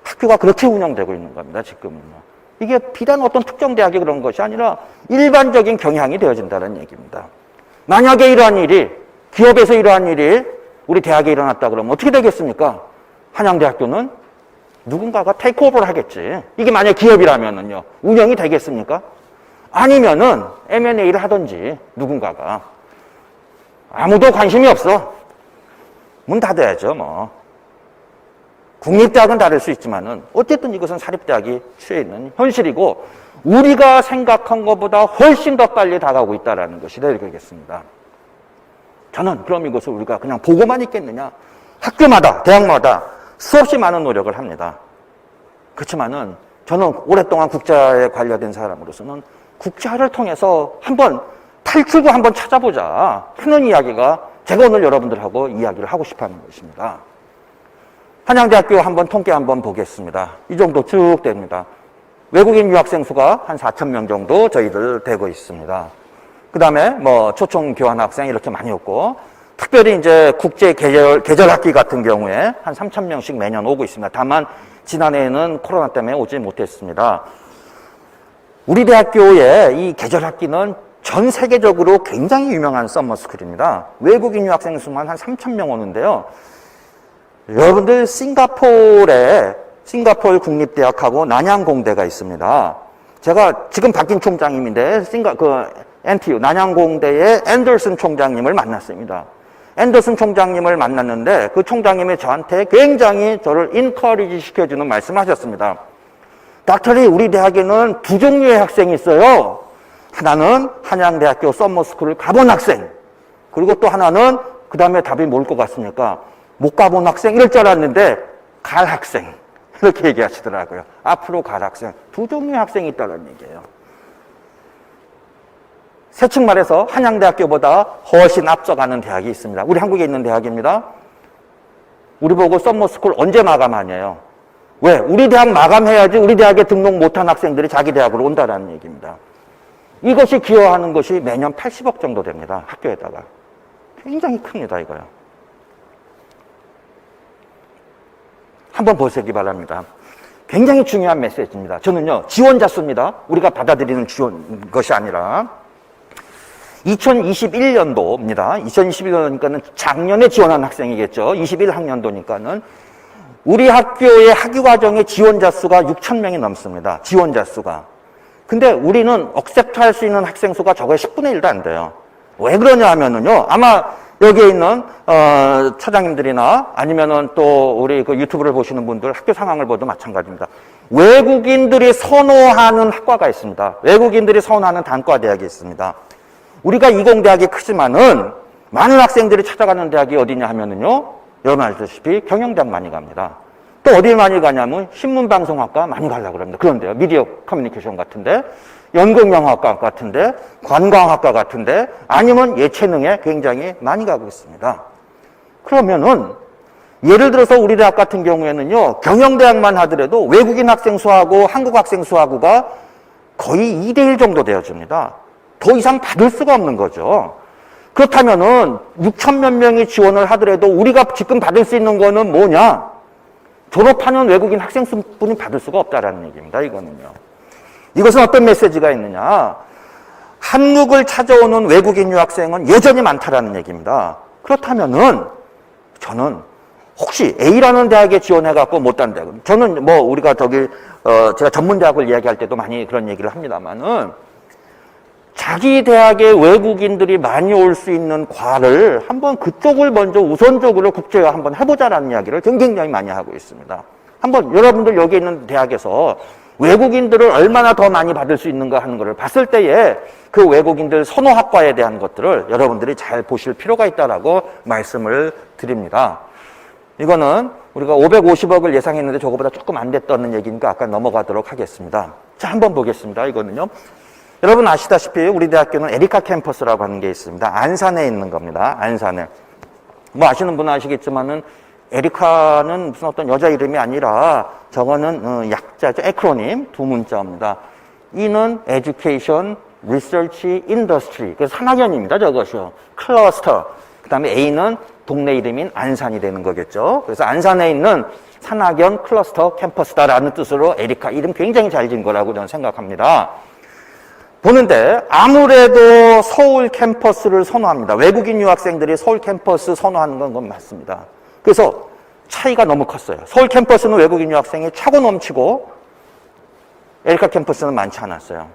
학교가 그렇게 운영되고 있는 겁니다. 지금은요. 이게 비단 어떤 특정 대학이 그런 것이 아니라 일반적인 경향이 되어진다는 얘기입니다. 만약에 이러한 일이 기업에서 이러한 일이 우리 대학에 일어났다 그러면 어떻게 되겠습니까? 한양대학교는 누군가가 테이크오버를 하겠지. 이게 만약 기업이라면은요. 운영이 되겠습니까? 아니면은 M&A를 하든지 누군가가. 아무도 관심이 없어. 문 닫아야죠, 국립대학은 다를 수 있지만은 어쨌든 이것은 사립대학이 취해 있는 현실이고 우리가 생각한 것보다 훨씬 더 빨리 다가오고 있다는 것이 되겠습니다. 저는 그럼 이것을 우리가 그냥 보고만 있겠느냐? 학교마다, 대학마다 수없이 많은 노력을 합니다. 그렇지만은 저는 오랫동안 국제화에 관련된 사람으로서는 국제화를 통해서 한번 탈출구 한번 찾아보자 하는 이야기가 제가 오늘 여러분들하고 이야기를 하고 싶어 하는 것입니다. 한양대학교 한번 통계 한번 보겠습니다. 이 정도 쭉 됩니다. 외국인 유학생 수가 한 4,000명 정도 저희들 되고 있습니다. 그 다음에 뭐 초청 교환 학생 이렇게 많이 없고, 특별히 이제 국제 계절 학기 같은 경우에 한 3,000명씩 매년 오고 있습니다. 다만 지난해에는 코로나 때문에 오지 못했습니다. 우리 대학교의 이 계절 학기는 전 세계적으로 굉장히 유명한 서머스쿨입니다. 외국인 유학생 수만 한 3,000명 오는데요. 여러분들 싱가포르 국립대학하고 난양공대가 있습니다. 제가 지금 바뀐 총장님인데 NTU 난양공대의 앤더슨 총장님을 만났습니다. 앤더슨 총장님을 만났는데 그 총장님이 저한테 굉장히 저를 인커리지 시켜주는 말씀하셨습니다. 닥터리, 우리 대학에는 두 종류의 학생이 있어요. 하나는 한양대학교 서머스쿨을 가본 학생, 그리고 또 하나는 그 다음에 답이 뭘 것 같습니까? 못 가본 학생 이럴 줄 알았는데 갈 학생 이렇게 얘기하시더라고요. 앞으로 갈 학생, 두 종류의 학생이 있다는 얘기예요. 세측 말해서 한양대학교보다 훨씬 앞서가는 대학이 있습니다. 우리 한국에 있는 대학입니다. 우리 보고 서머스쿨 언제 마감하냐요? 왜? 우리 대학 마감해야지 우리 대학에 등록 못한 학생들이 자기 대학으로 온다는 얘기입니다. 이것이 기여하는 것이 매년 80억 정도 됩니다. 학교에다가. 굉장히 큽니다, 이거요. 한번 보시기 바랍니다. 굉장히 중요한 메시지입니다. 저는요, 지원자 수입니다. 우리가 받아들이는 지원 것이 아니라 2021년도입니다. 2021년도니까는 작년에 지원한 학생이겠죠. 21학년도니까는 우리 학교의 학위과정의 지원자 수가 6,000명이 넘습니다. 지원자 수가. 근데 우리는 억셉트 할 수 있는 학생 수가 저거의 10분의 1도 안 돼요. 왜 그러냐 하면은요, 아마 여기에 있는, 차장님들이나 아니면은 또 우리 그 유튜브를 보시는 분들 학교 상황을 봐도 마찬가지입니다. 외국인들이 선호하는 학과가 있습니다. 외국인들이 선호하는 단과 대학이 있습니다. 우리가 이공대학이 크지만은 많은 학생들이 찾아가는 대학이 어디냐 하면은요, 여러분 알다시피 경영대학 많이 갑니다. 또 어디 많이 가냐면 신문방송학과 많이 가려고 합니다. 그런데요, 미디어 커뮤니케이션 같은데, 연극영화학과 같은데, 관광학과 같은데, 아니면 예체능에 굉장히 많이 가고 있습니다. 그러면은 예를 들어서 우리 대학 같은 경우에는요, 경영대학만 하더라도 외국인 학생 수하고 한국 학생 수하고가 거의 2대1 정도 되어집니다. 더 이상 받을 수가 없는 거죠. 그렇다면은 6,000몇 명이 지원을 하더라도 우리가 지금 받을 수 있는 거는 뭐냐? 졸업하는 외국인 학생 수뿐이 받을 수가 없다라는 얘기입니다. 이거는요. 이것은 어떤 메시지가 있느냐? 한국을 찾아오는 외국인 유학생은 여전히 많다라는 얘기입니다. 그렇다면은 저는 혹시 A라는 대학에 지원해갖고 못한 대학, 저는 뭐 우리가 제가 전문대학을 이야기할 때도 많이 그런 얘기를 합니다만은 자기 대학에 외국인들이 많이 올 수 있는 과를 한번 그쪽을 먼저 우선적으로 국제화 한번 해보자라는 이야기를 굉장히 많이 하고 있습니다. 한번 여러분들 여기 있는 대학에서 외국인들을 얼마나 더 많이 받을 수 있는가 하는 것을 봤을 때에 그 외국인들 선호학과에 대한 것들을 여러분들이 잘 보실 필요가 있다라고 말씀을 드립니다. 이거는 우리가 550억을 예상했는데 저거보다 조금 안 됐다는 얘기니까 아까 넘어가도록 하겠습니다. 자, 한번 보겠습니다. 이거는요. 여러분 아시다시피 우리 대학교는 에리카 캠퍼스라고 하는 게 있습니다. 안산에 있는 겁니다. 안산에. 뭐 아시는 분은 아시겠지만은 에리카는 무슨 어떤 여자 이름이 아니라 저거는 약자죠. 에크로님 두 문자입니다. E는 Education, Research, Industry. 그래서 3학년입니다. 저것이요. 클러스터. 그 다음에 A는 동네 이름인 안산이 되는 거겠죠. 그래서 안산에 있는 산학연 클러스터 캠퍼스다라는 뜻으로 에리카 이름 굉장히 잘 지은 거라고 저는 생각합니다. 보는데 아무래도 서울 캠퍼스를 선호합니다. 외국인 유학생들이 서울 캠퍼스 선호하는 건 맞습니다. 그래서 차이가 너무 컸어요. 서울 캠퍼스는 외국인 유학생이 차고 넘치고 에리카 캠퍼스는 많지 않았어요.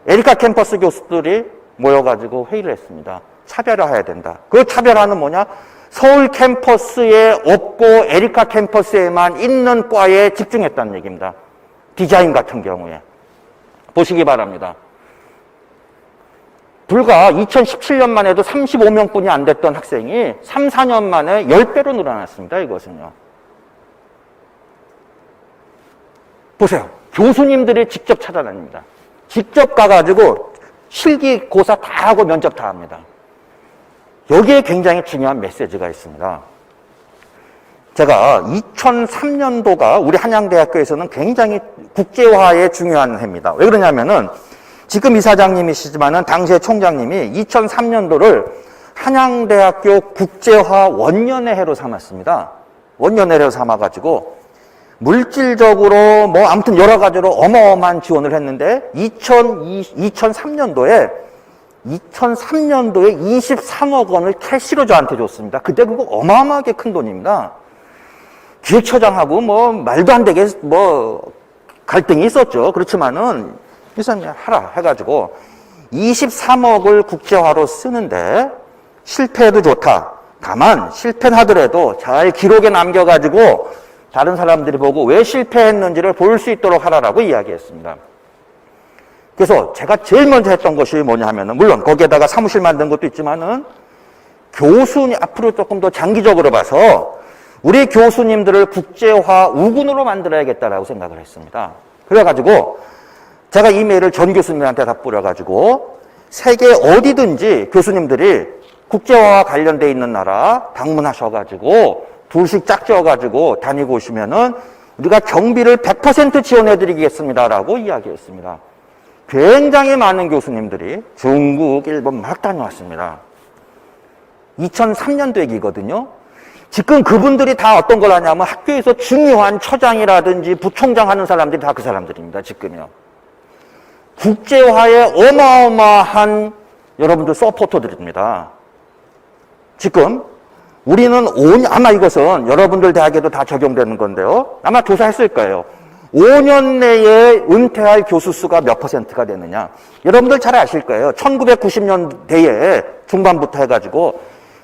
에리카 캠퍼스 교수들이 모여가지고 회의를 했습니다. 차별화해야 된다. 그 차별화는 뭐냐? 서울 캠퍼스에 없고 에리카 캠퍼스에만 있는 과에 집중했다는 얘기입니다. 디자인 같은 경우에. 보시기 바랍니다. 불과 2017년만 해도 35명뿐이 안 됐던 학생이 3, 4년 만에 10배로 늘어났습니다. 이것은요. 보세요. 교수님들이 직접 찾아다닙니다. 직접 가가지고 실기고사 다 하고 면접 다 합니다. 여기에 굉장히 중요한 메시지가 있습니다. 제가 2003년도가 우리 한양대학교에서는 굉장히 국제화에 중요한 해입니다. 왜 그러냐면은 지금 이사장님이시지만은 당시에 총장님이 2003년도를 한양대학교 국제화 원년회로 삼았습니다. 원년회로 삼아가지고 물질적으로 뭐 아무튼 여러 가지로 어마어마한 지원을 했는데 2003년도에 23억 원을 캐시로 저한테 줬습니다. 그때 그거 어마어마하게 큰 돈입니다. 기획처장하고 뭐 말도 안 되게 뭐 갈등이 있었죠. 그렇지만은 이사님 하라 해가지고 23억을 국제화로 쓰는데 실패해도 좋다. 다만 실패하더라도 잘 기록에 남겨가지고 다른 사람들이 보고 왜 실패했는지를 볼 수 있도록 하라라고 이야기했습니다. 그래서 제가 제일 먼저 했던 것이 뭐냐 하면은, 물론 거기에다가 사무실 만든 것도 있지만은, 교수님, 앞으로 조금 더 장기적으로 봐서, 우리 교수님들을 국제화 우군으로 만들어야겠다라고 생각을 했습니다. 그래가지고, 제가 이메일을 전 교수님한테 다 뿌려가지고, 세계 어디든지 교수님들이 국제화와 관련돼 있는 나라 방문하셔가지고, 둘씩 짝지어가지고 다니고 오시면은, 우리가 경비를 100% 지원해드리겠습니다라고 이야기했습니다. 굉장히 많은 교수님들이 중국, 일본 막 다녀왔습니다. 2003년도 얘기거든요. 지금 그분들이 다 어떤 걸 하냐면 학교에서 중요한 처장이라든지 부총장 하는 사람들이 다 그 사람들입니다. 지금요. 국제화에 어마어마한 여러분들 서포터들입니다. 지금 우리는 아마 이것은 여러분들 대학에도 다 적용되는 건데요. 아마 조사했을 거예요. 5년 내에 은퇴할 교수 수가 몇 %가 되느냐. 여러분들 잘 아실 거예요. 1990년대에 중반부터 해가지고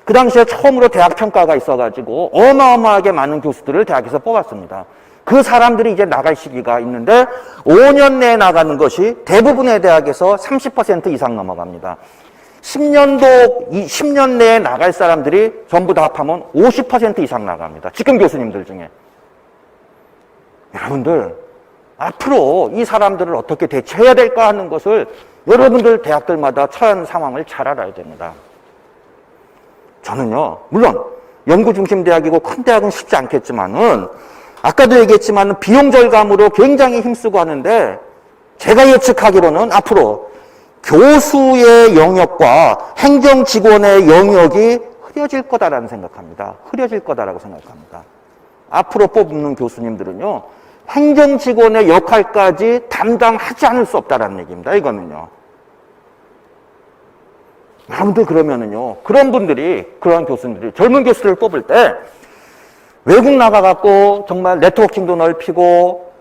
그 당시에 처음으로 대학 평가가 있어가지고 어마어마하게 많은 교수들을 대학에서 뽑았습니다. 그 사람들이 이제 나갈 시기가 있는데 5년 내에 나가는 것이 대부분의 대학에서 30% 이상 넘어갑니다. 10년 내에 나갈 사람들이 전부 다 합하면 50% 이상 나갑니다. 지금 교수님들 중에. 여러분들, 앞으로 이 사람들을 어떻게 대처해야 될까 하는 것을 여러분들 대학들마다 처한 상황을 잘 알아야 됩니다. 저는요, 물론 연구 중심 대학이고 큰 대학은 쉽지 않겠지만은 아까도 얘기했지만 비용 절감으로 굉장히 힘쓰고 하는데 제가 예측하기로는 앞으로 교수의 영역과 행정직원의 영역이 흐려질 거다라는 생각합니다. 흐려질 거다라고 생각합니다. 앞으로 뽑는 교수님들은요, 행정직원의 역할까지 담당하지 않을 수 없다라는 얘기입니다. 이거는요. 여러분들 그러면은요, 그런 분들이, 그런 교수님들이 젊은 교수를 뽑을 때 외국 나가갖고 정말 네트워킹도 넓히고,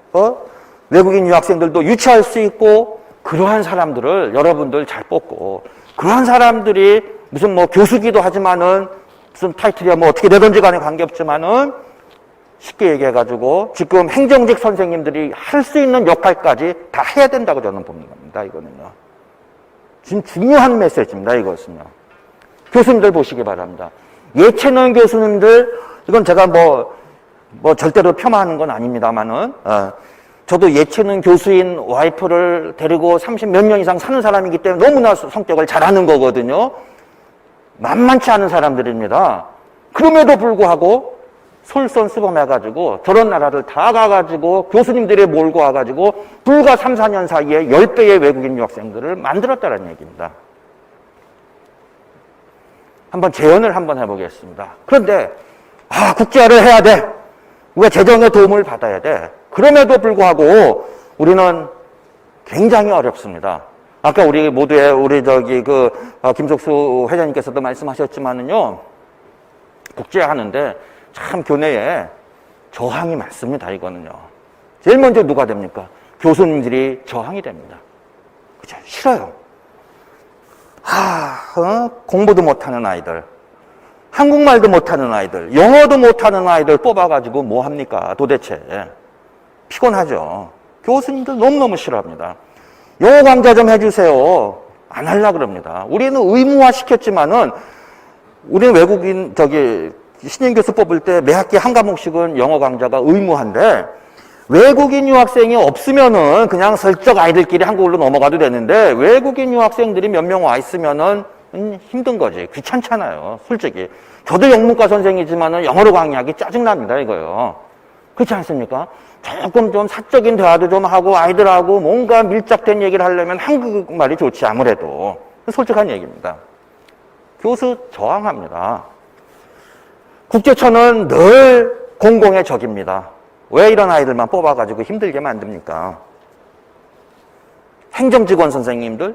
외국인 유학생들도 유치할 수 있고, 그러한 사람들을 여러분들 잘 뽑고, 그러한 사람들이 무슨 뭐 교수기도 하지만은 무슨 타이틀이야 뭐 어떻게 되든지 간에 관계없지만은 쉽게 얘기해가지고 지금 행정직 선생님들이 할 수 있는 역할까지 다 해야 된다고 저는 보는 겁니다. 이거는요. 지금 중요한 메시지입니다. 이것은요. 교수님들 보시기 바랍니다. 예체능 교수님들, 이건 제가 뭐 절대로 폄하하는 건 아닙니다만은, 저도 예체능 교수인 와이프를 데리고 30 몇 년 이상 사는 사람이기 때문에 너무나 성격을 잘하는 거거든요. 만만치 않은 사람들입니다. 그럼에도 불구하고 솔선수범해가지고 저런 나라를 다 가가지고 교수님들이 몰고 와가지고 불과 3, 4년 사이에 10배의 외국인 유학생들을 만들었다는 얘기입니다. 한번 재연을 한번 해보겠습니다. 그런데 국제화를 해야 돼. 우리가 재정의 도움을 받아야 돼. 그럼에도 불구하고 우리는 굉장히 어렵습니다. 아까 우리 모두의 김석수 회장님께서도 말씀하셨지만은요, 국제화하는데 참 교내에 저항이 많습니다. 이거는요. 제일 먼저 누가 됩니까? 교수님들이 저항이 됩니다. 그죠? 싫어요. 공부도 못하는 아이들, 한국말도 못하는 아이들, 영어도 못하는 아이들 뽑아가지고 뭐 합니까? 도대체. 피곤하죠. 교수님들 너무너무 싫어합니다. 영어 강좌 좀 해주세요. 안 하려고 그럽니다. 우리는 의무화 시켰지만은, 우리는 외국인, 신인 교수 뽑을 때 매 학기 한 과목씩은 영어 강좌가 의무한데, 외국인 유학생이 없으면은 그냥 슬쩍 아이들끼리 한국으로 넘어가도 되는데, 외국인 유학생들이 몇 명 와 있으면은 힘든 거지. 귀찮잖아요. 솔직히. 저도 영문과 선생이지만은 영어로 강의하기 짜증납니다. 이거요. 그렇지 않습니까? 조금 좀 사적인 대화도 좀 하고 아이들하고 뭔가 밀착된 얘기를 하려면 한국말이 좋지 아무래도. 솔직한 얘기입니다. 교수 저항합니다. 국제처는 늘 공공의 적입니다. 왜 이런 아이들만 뽑아가지고 힘들게 만듭니까? 행정직원 선생님들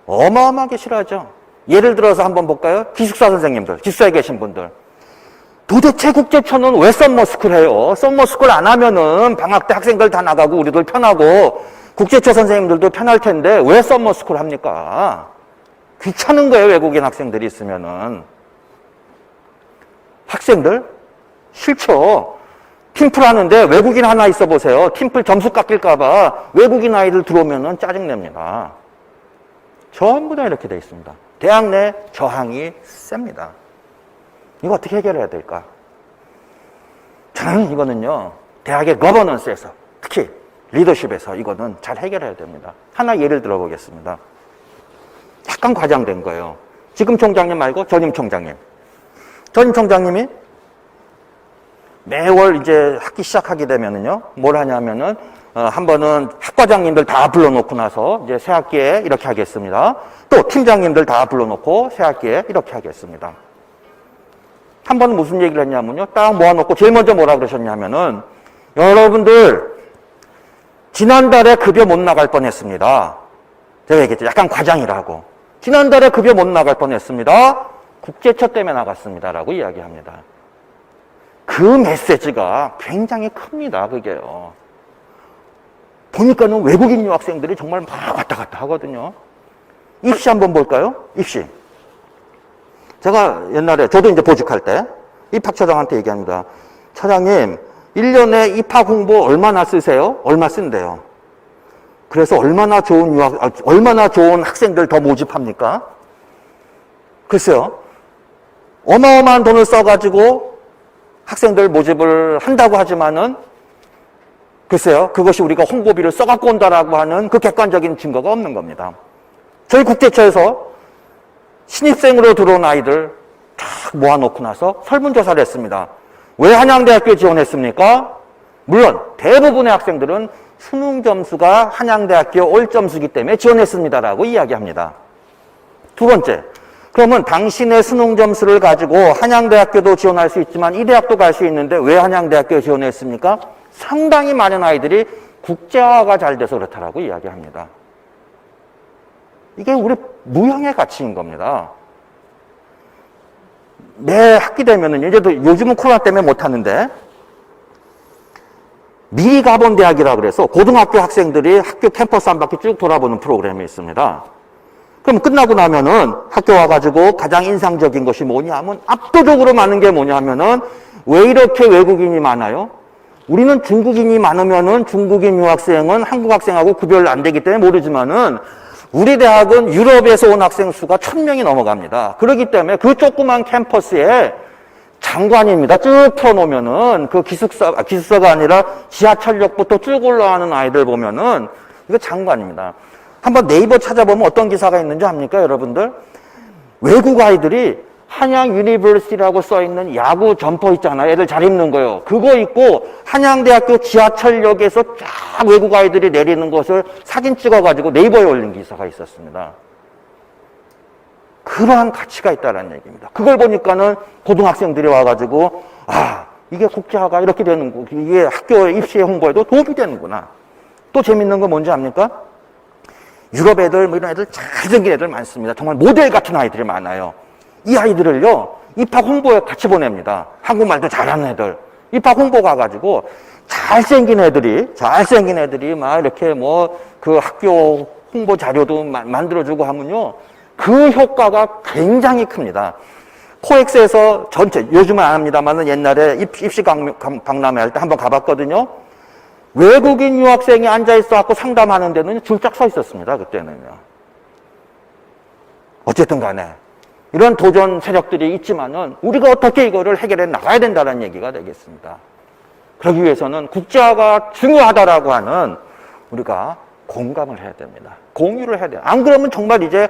어마어마하게 싫어하죠. 예를 들어서 한번 볼까요? 기숙사 선생님들, 기숙사에 계신 분들. 도대체 국제처는 왜 썸머스쿨 해요? 썸머스쿨 안 하면은 방학 때 학생들 다 나가고 우리들 편하고 국제처 선생님들도 편할 텐데 왜 썸머스쿨 합니까? 귀찮은 거예요, 외국인 학생들이 있으면은. 학생들? 싫죠. 팀플 하는데 외국인 하나 있어 보세요. 팀플 점수 깎일까봐 외국인 아이들 들어오면은 짜증냅니다. 전부 다 이렇게 돼 있습니다. 대학 내 저항이 셉니다. 이거 어떻게 해결해야 될까? 저는 이거는요, 대학의 거버넌스에서, 특히 리더십에서 이거는 잘 해결해야 됩니다. 하나 예를 들어보겠습니다. 약간 과장된 거예요. 지금 총장님 말고 전임 총장님. 전임 총장님이 매월 이제 학기 시작하게 되면은요, 뭘 하냐면은, 한 번은 학과장님들 다 불러놓고 나서 이제 새 학기에 이렇게 하겠습니다. 또 팀장님들 다 불러놓고 새 학기에 이렇게 하겠습니다. 한 번은 무슨 얘기를 했냐면요, 딱 모아놓고 제일 먼저 뭐라 그러셨냐면은, 여러분들, 지난달에 급여 못 나갈 뻔 했습니다. 제가 얘기했죠. 약간 과장이라고. 지난달에 급여 못 나갈 뻔 했습니다. 국제처 때문에 나갔습니다라고 이야기합니다. 그 메시지가 굉장히 큽니다, 그게요. 보니까는 외국인 유학생들이 정말 막 왔다 갔다 하거든요. 입시 한번 볼까요? 입시. 제가 옛날에, 저도 이제 보직할 때, 입학처장한테 얘기합니다. 처장님, 1년에 입학 홍보 얼마나 쓰세요? 얼마 쓴대요. 그래서 얼마나 좋은 학생들 더 모집합니까? 글쎄요. 어마어마한 돈을 써가지고 학생들 모집을 한다고 하지만은, 글쎄요. 그것이 우리가 홍보비를 써갖고 온다라고 하는 그 객관적인 증거가 없는 겁니다. 저희 국제처에서 신입생으로 들어온 아이들 쫙 모아놓고 나서 설문조사를 했습니다. 왜 한양대학교에 지원했습니까? 물론 대부분의 학생들은 수능 점수가 한양대학교 올 점수이기 때문에 지원했습니다라고 이야기합니다. 두 번째, 그러면 당신의 수능 점수를 가지고 한양대학교도 지원할 수 있지만 이 대학도 갈 수 있는데 왜 한양대학교에 지원했습니까? 상당히 많은 아이들이 국제화가 잘 돼서 그렇다라고 이야기합니다. 이게 우리 무형의 가치인 겁니다. 매 학기 되면은, 이제도 요즘은 코로나 때문에 못 하는데, 미리 가본 대학이라고 그래서 고등학교 학생들이 학교 캠퍼스 한 바퀴 쭉 돌아보는 프로그램이 있습니다. 그럼 끝나고 나면은 학교 와가지고 가장 인상적인 것이 뭐냐면, 압도적으로 많은 게 뭐냐면은, 왜 이렇게 외국인이 많아요? 우리는 중국인이 많으면은 중국인 유학생은 한국 학생하고 구별 안 되기 때문에 모르지만은, 우리 대학은 유럽에서 온 학생 수가 1000명이 넘어갑니다. 그렇기 때문에 그 조그만 캠퍼스에 장관입니다. 쭉 펴놓으면은 그 기숙사가 아니라 지하철역부터 쭉 올라가는 아이들 보면은 이거 장관입니다. 한번 네이버 찾아보면 어떤 기사가 있는지 압니까, 여러분들? 외국 아이들이 한양 유니버시티라고 써있는 야구 점퍼 있잖아요. 애들 잘 입는 거요. 그거 입고 한양대학교 지하철역에서 쫙 외국 아이들이 내리는 것을 사진 찍어가지고 네이버에 올린 기사가 있었습니다. 그러한 가치가 있다는 얘기입니다. 그걸 보니까는 고등학생들이 와가지고, 아, 이게 국제화가 이렇게 되는 거, 이게 학교 입시 홍보에도 도움이 되는구나. 또 재밌는 거 뭔지 압니까? 유럽 애들, 뭐 이런 애들 잘생긴 애들 많습니다. 정말 모델 같은 아이들이 많아요. 이 아이들을요, 입학 홍보에 같이 보냅니다. 한국말도 잘하는 애들. 입학 홍보 가가지고, 잘생긴 애들이 막 이렇게 그 학교 홍보 자료도 만들어주고 하면요, 그 효과가 굉장히 큽니다. 코엑스에서 전체, 요즘은 안 합니다만은 옛날에 입시 박람회 할 때 한번 가봤거든요. 외국인 유학생이 앉아있어갖고 상담하는 데는 줄짝 서 있었습니다, 그때는요. 어쨌든 간에. 이런 도전 세력들이 있지만은 우리가 어떻게 이거를 해결해 나가야 된다는 얘기가 되겠습니다. 그러기 위해서는 국제화가 중요하다라고 하는 우리가 공감을 해야 됩니다. 공유를 해야 돼요. 안 그러면 정말 이제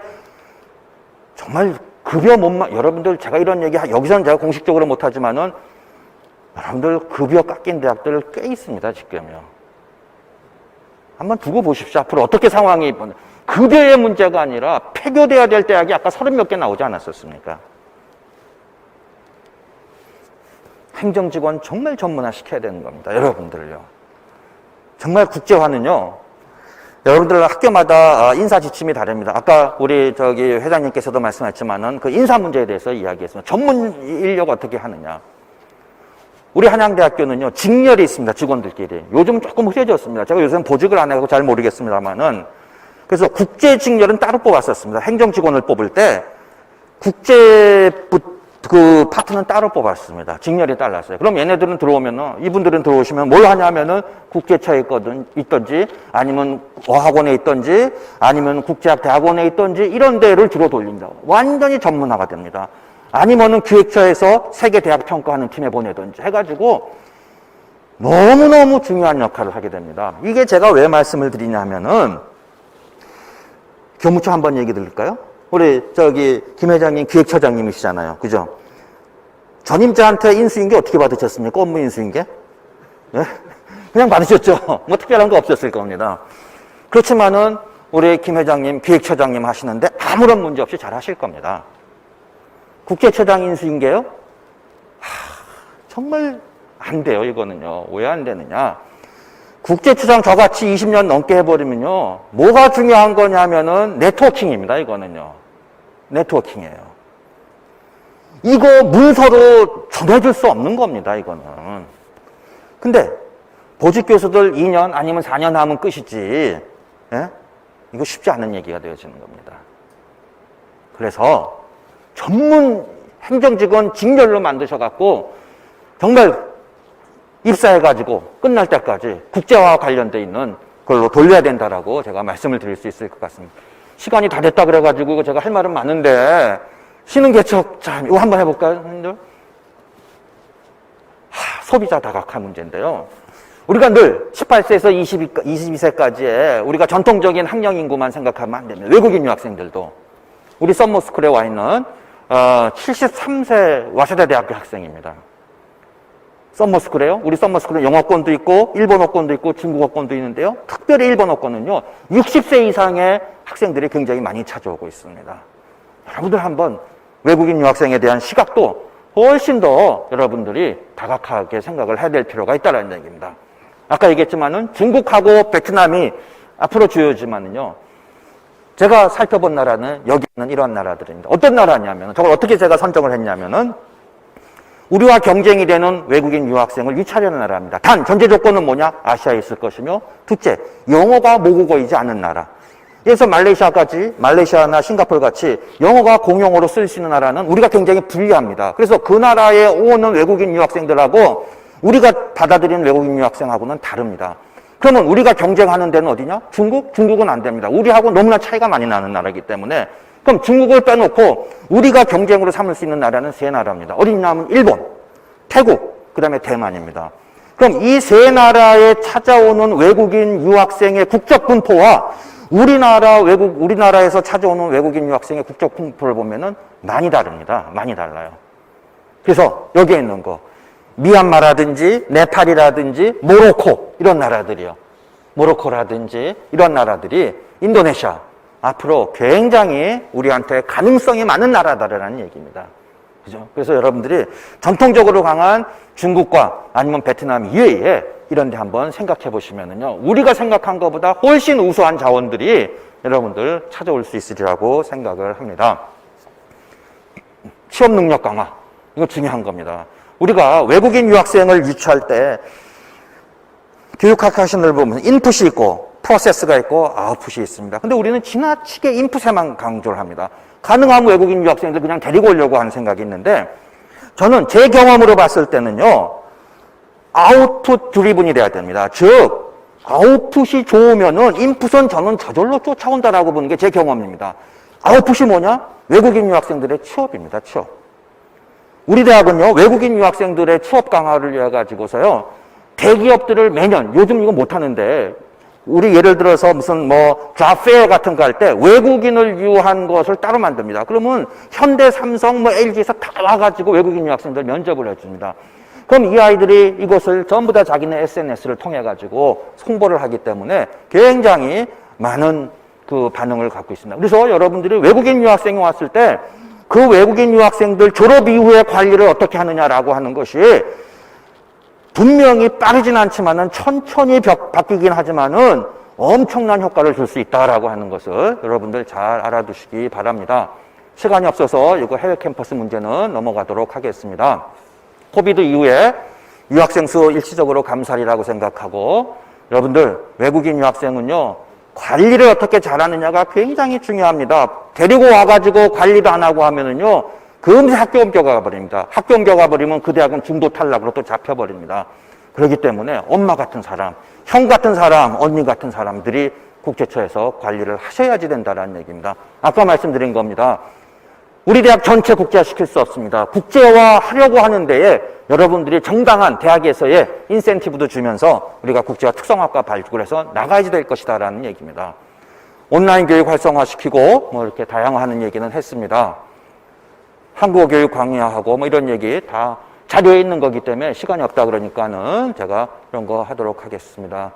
정말 급여 여러분들 제가 이런 얘기 여기서는 제가 공식적으로 못하지만은 여러분들 급여 깎인 대학들 꽤 있습니다, 지금요. 한번 두고 보십시오. 앞으로 어떻게 상황이, 급여의 문제가 아니라 폐교돼야 될 대학이 아까 30몇 개 나오지 않았었습니까? 행정직원 정말 전문화 시켜야 되는 겁니다, 여러분들요. 정말 국제화는요, 여러분들 학교마다 인사 지침이 다릅니다. 아까 우리 회장님께서도 말씀하셨지만은 그 인사 문제에 대해서 이야기했습니다. 전문 인력 어떻게 하느냐. 우리 한양대학교는요, 직렬이 있습니다, 직원들끼리. 요즘은 조금 흐려졌습니다. 제가 요새는 보직을 안 해서 잘 모르겠습니다만은. 그래서 국제 직렬은 따로 뽑았었습니다. 행정직원을 뽑을 때 국제 그 파트는 따로 뽑았습니다. 직렬이 달랐어요. 그럼 얘네들은 들어오면은, 이분들은 들어오시면 뭘 하냐면은 국제처에 있던지, 아니면 어학원에 있던지, 아니면 국제학 대학원에 있던지, 이런 데를 주로 돌립니다. 완전히 전문화가 됩니다. 아니면은 기획처에서 세계 대학 평가하는 팀에 보내든지 해가지고 너무너무 중요한 역할을 하게 됩니다. 이게 제가 왜 말씀을 드리냐면은, 교무처 한번 얘기 드릴까요? 우리 김 회장님 기획처장님이시잖아요. 그죠? 전임자한테 인수인계 어떻게 받으셨습니까? 업무 인수인계? 네? 그냥 받으셨죠. 뭐 특별한 거 없었을 겁니다. 그렇지만은 우리 김 회장님 기획처장님 하시는데 아무런 문제 없이 잘 하실 겁니다. 국제처장 인수인계요? 정말 안 돼요, 이거는요. 왜 안 되느냐? 국제처장 저같이 20년 넘게 해버리면요, 뭐가 중요한 거냐면은 네트워킹입니다, 이거는요. 네트워킹이에요. 이거 문서로 전해줄 수 없는 겁니다, 이거는. 근데 보직 교수들 2년 아니면 4년 하면 끝이지, 예? 이거 쉽지 않은 얘기가 되어지는 겁니다. 그래서 전문 행정직원 직렬로 만드셔갖고 정말 입사해가지고 끝날 때까지 국제화와 관련돼 있는 걸로 돌려야 된다라고 제가 말씀을 드릴 수 있을 것 같습니다. 시간이 다 됐다 그래가지고 제가 할 말은 많은데 쉬는 개척, 자, 이거 한번 해볼까요, 선생님들? 소비자 다각화 문제인데요. 우리가 늘 18세에서 22세까지의 우리가 전통적인 학령 인구만 생각하면 안 됩니다. 외국인 유학생들도. 우리 썸머스쿨에 와 있는 73세 와세다 대학교 학생입니다. 썸머스쿨에요. 우리 썸머스쿨은 영어권도 있고 일본어권도 있고 중국어권도 있는데요. 특별히 일본어권은요, 60세 이상의 학생들이 굉장히 많이 찾아오고 있습니다. 여러분들 한번 외국인 유학생에 대한 시각도 훨씬 더 여러분들이 다각하게 생각을 해야 될 필요가 있다는 얘기입니다. 아까 얘기했지만은 중국하고 베트남이 앞으로 주요지만은요, 제가 살펴본 나라는 여기 있는 이런 나라들입니다. 어떤 나라냐면, 저걸 어떻게 제가 선정을 했냐면은, 우리와 경쟁이 되는 외국인 유학생을 유치하려는 나라입니다. 단, 전제 조건은 뭐냐? 아시아에 있을 것이며, 둘째, 영어가 모국어이지 않은 나라. 그래서 말레이시아나 싱가포르 같이 영어가 공용어로 쓸 수 있는 나라는 우리가 굉장히 불리합니다. 그래서 그 나라에 오는 외국인 유학생들하고 우리가 받아들이는 외국인 유학생하고는 다릅니다. 그러면 우리가 경쟁하는 데는 어디냐? 중국? 중국은 안 됩니다. 우리하고 너무나 차이가 많이 나는 나라이기 때문에. 그럼 중국을 빼놓고 우리가 경쟁으로 삼을 수 있는 나라는 세 나라입니다. 어디냐면 일본, 태국, 그 다음에 대만입니다. 그럼 이 세 나라에 찾아오는 외국인 유학생의 국적 분포와 우리나라에서 찾아오는 외국인 유학생의 국적 분포를 보면은 많이 다릅니다. 많이 달라요. 그래서 여기에 있는 거, 미얀마라든지 네팔이라든지 모로코, 이런 나라들이요. 모로코라든지 이런 나라들이, 인도네시아, 앞으로 굉장히 우리한테 가능성이 많은 나라다라는 얘기입니다. 그죠? 그래서 여러분들이 전통적으로 강한 중국과 아니면 베트남 이외에 이런 데 한번 생각해 보시면은요, 우리가 생각한 것보다 훨씬 우수한 자원들이 여러분들 찾아올 수 있으리라고 생각을 합니다. 취업 능력 강화, 이거 중요한 겁니다. 우리가 외국인 유학생을 유치할 때 교육학 하시는 분들 보면 인풋이 있고 프로세스가 있고 아웃풋이 있습니다. 근데 우리는 지나치게 인풋에만 강조를 합니다. 가능하면 외국인 유학생들 그냥 데리고 오려고 하는 생각이 있는데, 저는 제 경험으로 봤을 때는요, 아웃풋 드리븐이 돼야 됩니다. 즉, 아웃풋이 좋으면은 인풋은 저는 저절로 쫓아온다라고 보는 게 제 경험입니다. 아웃풋이 뭐냐? 외국인 유학생들의 취업입니다. 취업. 우리 대학은요, 외국인 유학생들의 취업 강화를 위해 가지고서요, 대기업들을 매년, 요즘 이거 못하는데, 우리 예를 들어서 무슨 잡페어 같은 거 할 때 외국인을 유한 것을 따로 만듭니다. 그러면 현대, 삼성, LG에서 다 와가지고 외국인 유학생들 면접을 해줍니다. 그럼 이 아이들이 이것을 전부 다 자기네 SNS를 통해 가지고 홍보를 하기 때문에 굉장히 많은 그 반응을 갖고 있습니다. 그래서 여러분들이 외국인 유학생이 왔을 때 그 외국인 유학생들 졸업 이후에 관리를 어떻게 하느냐라고 하는 것이 분명히 빠르진 않지만은 천천히 바뀌긴 하지만은 엄청난 효과를 줄 수 있다라고 하는 것을 여러분들 잘 알아두시기 바랍니다. 시간이 없어서 이거 해외 캠퍼스 문제는 넘어가도록 하겠습니다. 코비드 이후에 유학생 수 일시적으로 감살이라고 생각하고 여러분들 외국인 유학생은요 관리를 어떻게 잘하느냐가 굉장히 중요합니다. 데리고 와가지고 관리도 안 하고 하면은요 금세 학교 옮겨가 버립니다. 학교 옮겨가 버리면 그 대학은 중도 탈락으로 또 잡혀버립니다. 그렇기 때문에 엄마 같은 사람, 형 같은 사람, 언니 같은 사람들이 국제처에서 관리를 하셔야지 된다는 얘기입니다. 아까 말씀드린 겁니다. 우리 대학 전체 국제화시킬 수 없습니다. 국제화하려고 하는 데에 여러분들이 정당한 대학에서의 인센티브도 주면서 우리가 국제화 특성화과 발굴 해서 나가야지 될 것이다라는 얘기입니다. 온라인 교육 활성화시키고 뭐 이렇게 다양한 얘기는 했습니다. 한국어 교육 강의하고 뭐 이런 얘기 다 자료에 있는 거기 때문에 시간이 없다 그러니까는 제가 이런 거 하도록 하겠습니다.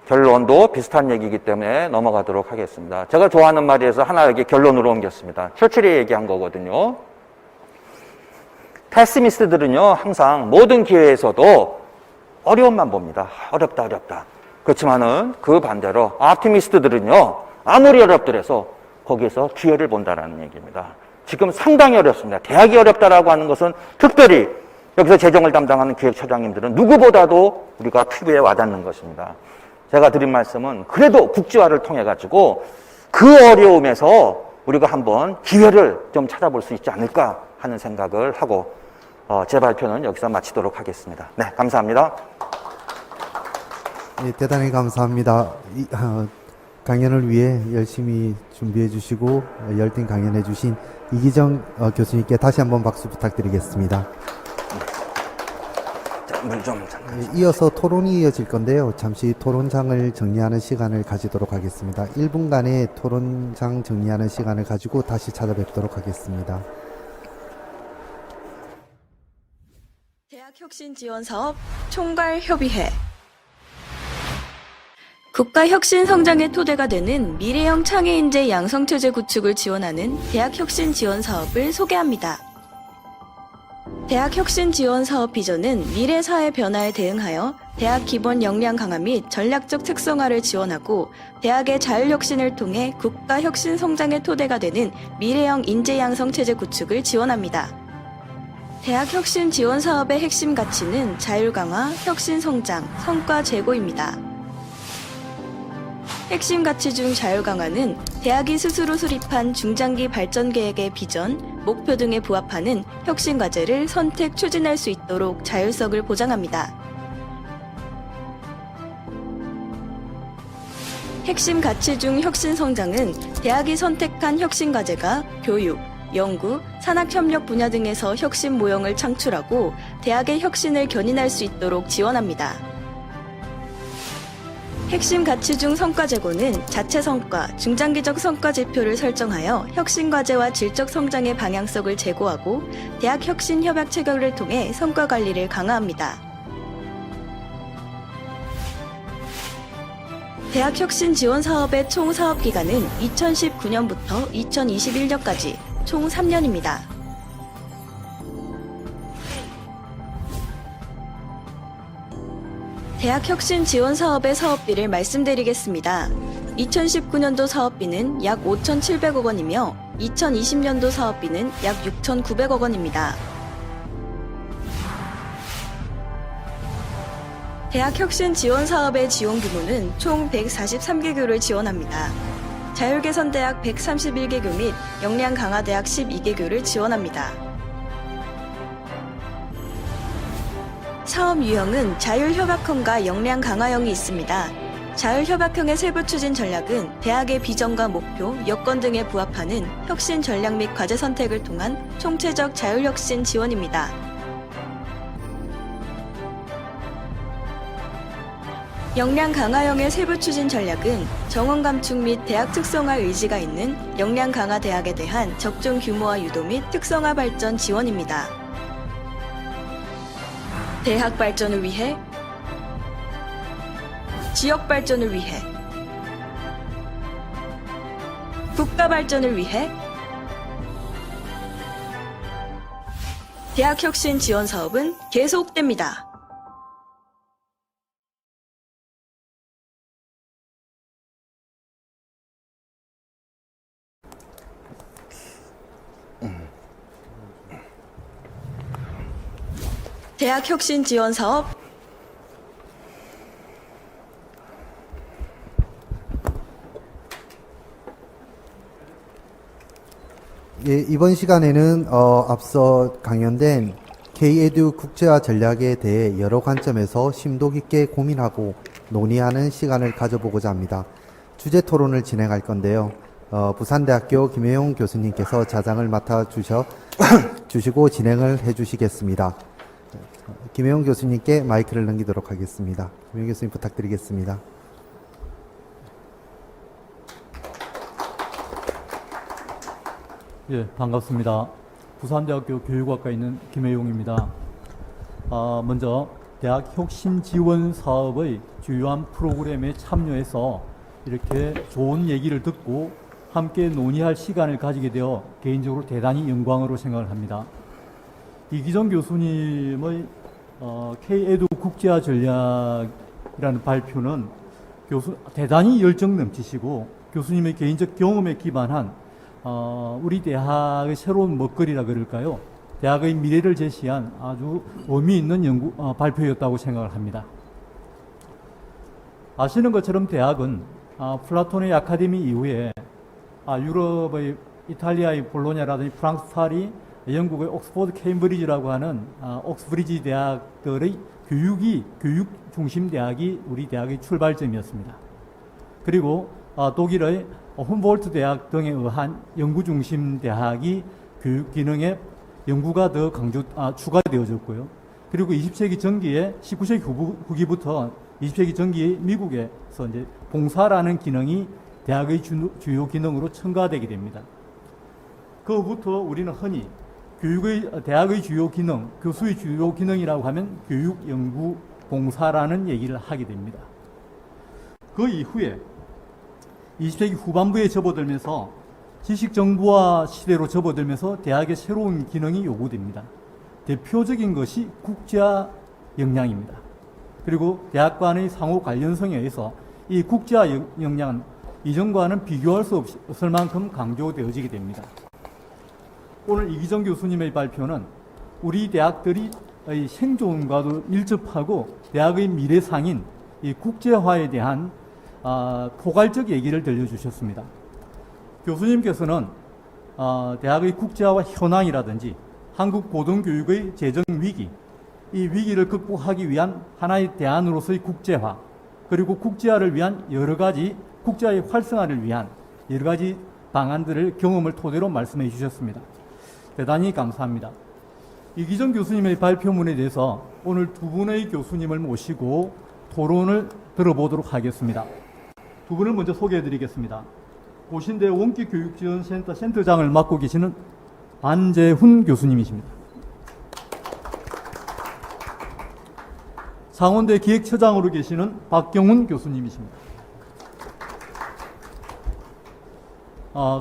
결론도 비슷한 얘기이기 때문에 넘어가도록 하겠습니다. 제가 좋아하는 말이어서 하나 여기 결론으로 옮겼습니다. 처칠이 얘기한 거거든요. 패시미스트들은요 항상 모든 기회에서도 어려움만 봅니다. 어렵다. 그렇지만은 그 반대로 optimist들은요 아무리 어렵더라도 거기에서 기회를 본다라는 얘기입니다. 지금 상당히 어렵습니다. 대학이 어렵다라고 하는 것은 특별히 여기서 재정을 담당하는 기획처장님들은 누구보다도 우리가 피부에 와닿는 것입니다. 제가 드린 말씀은 그래도 국제화를 통해 가지고 그 어려움에서 우리가 한번 기회를 좀 찾아볼 수 있지 않을까 하는 생각을 하고 제 발표는 여기서 마치도록 하겠습니다. 네, 감사합니다. 네, 대단히 감사합니다. 강연을 위해 열심히 준비해 주시고 열띤 강연해 주신 이기정 교수님께 다시 한번 박수 부탁드리겠습니다. 물 좀 잠깐. 이어서 토론이 이어질 건데요. 잠시 토론장을 정리하는 시간을 가지도록 하겠습니다. 1분간의 토론장 정리하는 시간을 가지고 다시 찾아뵙도록 하겠습니다. 대학혁신지원사업 총괄협의회 국가혁신성장의 토대가 되는 미래형 창의인재 양성체제 구축을 지원하는 대학혁신지원사업을 소개합니다. 대학혁신지원사업 비전은 미래사회 변화에 대응하여 대학 기본 역량 강화 및 전략적 특성화를 지원하고 대학의 자율혁신을 통해 국가혁신 성장의 토대가 되는 미래형 인재양성체제 구축을 지원합니다. 대학혁신지원사업의 핵심 가치는 자율강화, 혁신성장, 성과 제고입니다. 핵심 가치 중 자율강화는 대학이 스스로 수립한 중장기 발전 계획의 비전, 목표 등에 부합하는 혁신 과제를 선택, 추진할 수 있도록 자율성을 보장합니다. 핵심 가치 중 혁신 성장은 대학이 선택한 혁신 과제가 교육, 연구, 산학협력 분야 등에서 혁신 모형을 창출하고 대학의 혁신을 견인할 수 있도록 지원합니다. 핵심 가치 중 성과 제고는 자체 성과, 중장기적 성과 지표를 설정하여 혁신 과제와 질적 성장의 방향성을 제고하고 대학 혁신 협약 체결을 통해 성과 관리를 강화합니다. 대학 혁신 지원 사업의 총 사업 기간은 2019년부터 2021년까지 총 3년입니다. 대학혁신 지원 사업의 사업비를 말씀드리겠습니다. 2019년도 사업비는 약 5,700억 원이며 2020년도 사업비는 약 6,900억 원입니다. 대학혁신 지원 사업의 지원 규모는 총 143개교를 지원합니다. 자율개선대학 131개교 및 역량강화대학 12개교를 지원합니다. 사업 유형은 자율협약형과 역량강화형이 있습니다. 자율협약형의 세부 추진 전략은 대학의 비전과 목표, 여건 등에 부합하는 혁신 전략 및 과제 선택을 통한 총체적 자율혁신 지원입니다. 역량 강화형의 세부 추진 전략은 정원 감축 및 대학 특성화 의지가 있는 역량 강화 대학에 대한 적정 규모화 유도 및 특성화 발전 지원입니다. 대학 발전을 위해, 지역 발전을 위해, 국가 발전을 위해 대학 혁신 지원 사업은 계속됩니다. 대학 혁신 지원 사업 예, 이번 시간에는 앞서 강연된 K-에듀 국제화 전략에 대해 여러 관점에서 심도 깊게 고민하고 논의하는 시간을 가져보고자 합니다. 주제 토론을 진행할 건데요. 부산대학교 김혜용 교수님께서 자장을 맡아주시고 진행을 해주시겠습니다. 김혜용 교수님께 마이크를 넘기도록 하겠습니다. 김혜용 교수님 부탁드리겠습니다. 예, 반갑습니다. 부산대학교 교육학과에 있는 김혜용입니다. 먼저 대학 혁신 지원 사업의 주요한 프로그램에 참여해서 이렇게 좋은 얘기를 듣고 함께 논의할 시간을 가지게 되어 개인적으로 대단히 영광으로 생각을 합니다. 이기정 교수님의 K-에듀 국제화 전략이라는 발표는 대단히 열정 넘치시고 교수님의 개인적 경험에 기반한 우리 대학의 새로운 먹거리라 그럴까요? 대학의 미래를 제시한 아주 의미 있는 발표였다고 생각을 합니다. 아시는 것처럼 대학은 플라톤의 아카데미 이후에 유럽의 이탈리아의 볼로냐라든지 프랑스 파리, 영국의 옥스퍼드 케임브리지라고 하는 옥스브리지 대학들의 교육 중심 대학이 우리 대학의 출발점이었습니다. 그리고 독일의 훔볼트 대학 등에 의한 연구 중심 대학이 교육 기능에 연구가 더 추가되어졌고요. 그리고 20세기 전기에 19세기 후기부터 20세기 전기에 미국에서 이제 봉사라는 기능이 대학의 주요 기능으로 첨가되게 됩니다. 그부터 우리는 흔히 대학의 주요 기능, 교수의 주요 기능이라고 하면 교육, 연구, 봉사라는 얘기를 하게 됩니다. 그 이후에 20세기 후반부에 접어들면서 지식정보화 시대로 접어들면서 대학의 새로운 기능이 요구됩니다. 대표적인 것이 국제화 역량입니다. 그리고 대학 간의 상호 관련성에 의해서 이 국제화 역량은 이전과는 비교할 수 없을 만큼 강조되어지게 됩니다. 오늘 이기정 교수님의 발표는 우리 대학들의 생존과도 밀접하고 대학의 미래상인 이 국제화에 대한 포괄적 얘기를 들려주셨습니다. 교수님께서는 대학의 국제화와 현황이라든지 한국 고등교육의 재정 위기, 이 위기를 극복하기 위한 하나의 대안으로서의 국제화, 그리고 국제화를 위한 여러 가지 국제화의 활성화를 위한 여러 가지 방안들을 경험을 토대로 말씀해 주셨습니다. 대단히 감사합니다. 이기정 교수님의 발표문에 대해서 오늘 두 분의 교수님을 모시고 토론을 들어보도록 하겠습니다. 두 분을 먼저 소개해 드리겠습니다. 고신대 원기교육지원센터 센터장을 맡고 계시는 반재훈 교수님이십니다. 상원대 기획처장으로 계시는 박경훈 교수님이십니다.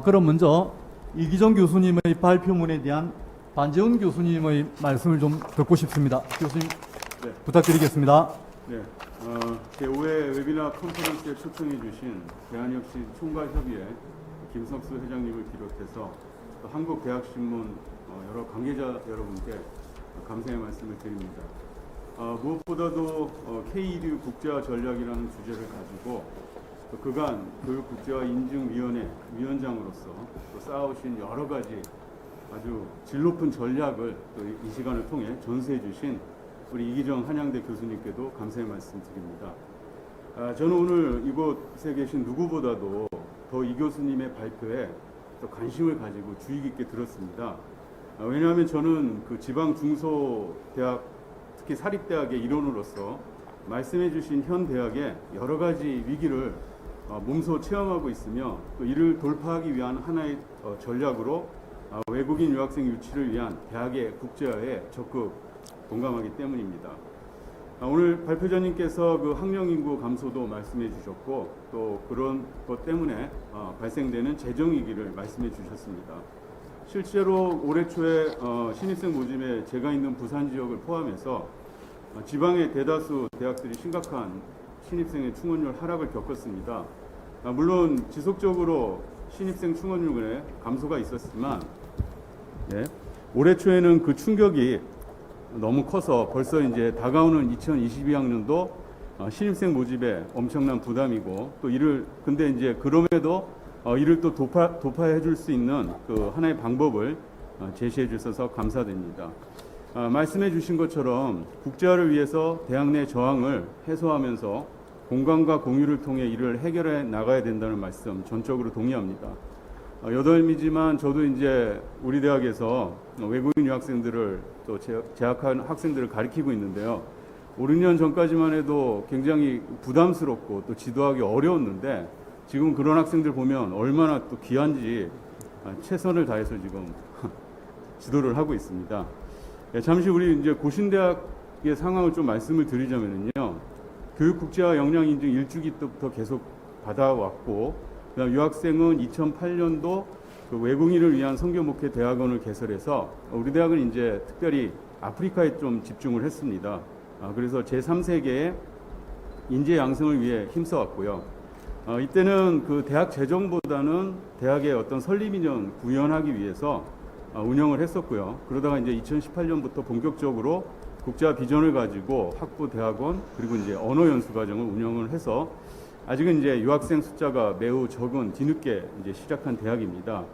그럼 먼저 이기정 교수님의 발표문에 대한 반재훈 교수님의 말씀을 좀 듣고 싶습니다. 교수님, 네, 부탁드리겠습니다. 네, 제5회 웨비나 컨퍼런스에 초청해 주신 대한혁신 총괄협의회 김석수 회장님을 비롯해서 또 한국대학신문 여러 관계자 여러분께 감사의 말씀을 드립니다. 무엇보다도 K-에듀 국제화 전략이라는 주제를 가지고 또 그간 교육국제화-인증위원회 위원장으로서 또 쌓아오신 여러 가지 아주 질 높은 전략을 또 이 시간을 통해 전수해 주신 우리 이기정 한양대 교수님께도 감사의 말씀 드립니다. 저는 오늘 이곳에 계신 누구보다도 더 이 교수님의 발표에 또 관심을 가지고 주의 깊게 들었습니다. 왜냐하면 저는 그 지방 중소대학, 특히 사립대학의 일원으로서 말씀해 주신 현 대학의 여러 가지 위기를 몸소 체험하고 있으며 또 이를 돌파하기 위한 하나의 전략으로 외국인 유학생 유치를 위한 대학의 국제화에 적극 동감하기 때문입니다. 오늘 발표자님께서 그 학령 인구 감소도 말씀해 주셨고 또 그런 것 때문에 발생되는 재정 위기를 말씀해 주셨습니다. 실제로 올해 초에 신입생 모집에 제가 있는 부산 지역을 포함해서 지방의 대다수 대학들이 심각한 신입생의 충원율 하락을 겪었습니다. 물론 지속적으로 신입생 충원율의 감소가 있었지만 올해 초에는 그 충격이 너무 커서 벌써 이제 다가오는 2022학년도 신입생 모집에 엄청난 부담이고 또 근데 이제 그럼에도 이를 또 도파해 줄 수 있는 그 하나의 방법을 제시해 주셔서 감사드립니다. 말씀해 주신 것처럼 국제화를 위해서 대학 내 저항을 해소하면서 공감과 공유를 통해 이를 해결해 나가야 된다는 말씀 전적으로 동의합니다. 여덟미지만 저도 이제 우리 대학에서 외국인 유학생들을 또 재학한 학생들을 가르치고 있는데요. 5, 6년 전까지만 해도 굉장히 부담스럽고 또 지도하기 어려웠는데 지금 그런 학생들 보면 얼마나 또 귀한지 최선을 다해서 지금 지도를 하고 있습니다. 잠시 우리 이제 고신대학의 상황을 좀 말씀을 드리자면요. 교육 국제화 역량 인증 1주기 때부터 계속 받아왔고 그다음 유학생은 2008년도 그 외국인을 위한 선교 목회 대학원을 개설해서 우리 대학은 이제 특별히 아프리카에 좀 집중을 했습니다. 그래서 제3세계의 인재 양성을 위해 힘써왔고요. 이때는 그 대학 재정보다는 대학의 어떤 설립 인연 구현하기 위해서 운영을 했었고요. 그러다가 이제 2018년부터 본격적으로 국제화 비전을 가지고 학부 대학원 그리고 이제 언어 연수 과정을 운영을 해서 아직은 이제 유학생 숫자가 매우 적은 뒤늦게 이제 시작한 대학입니다.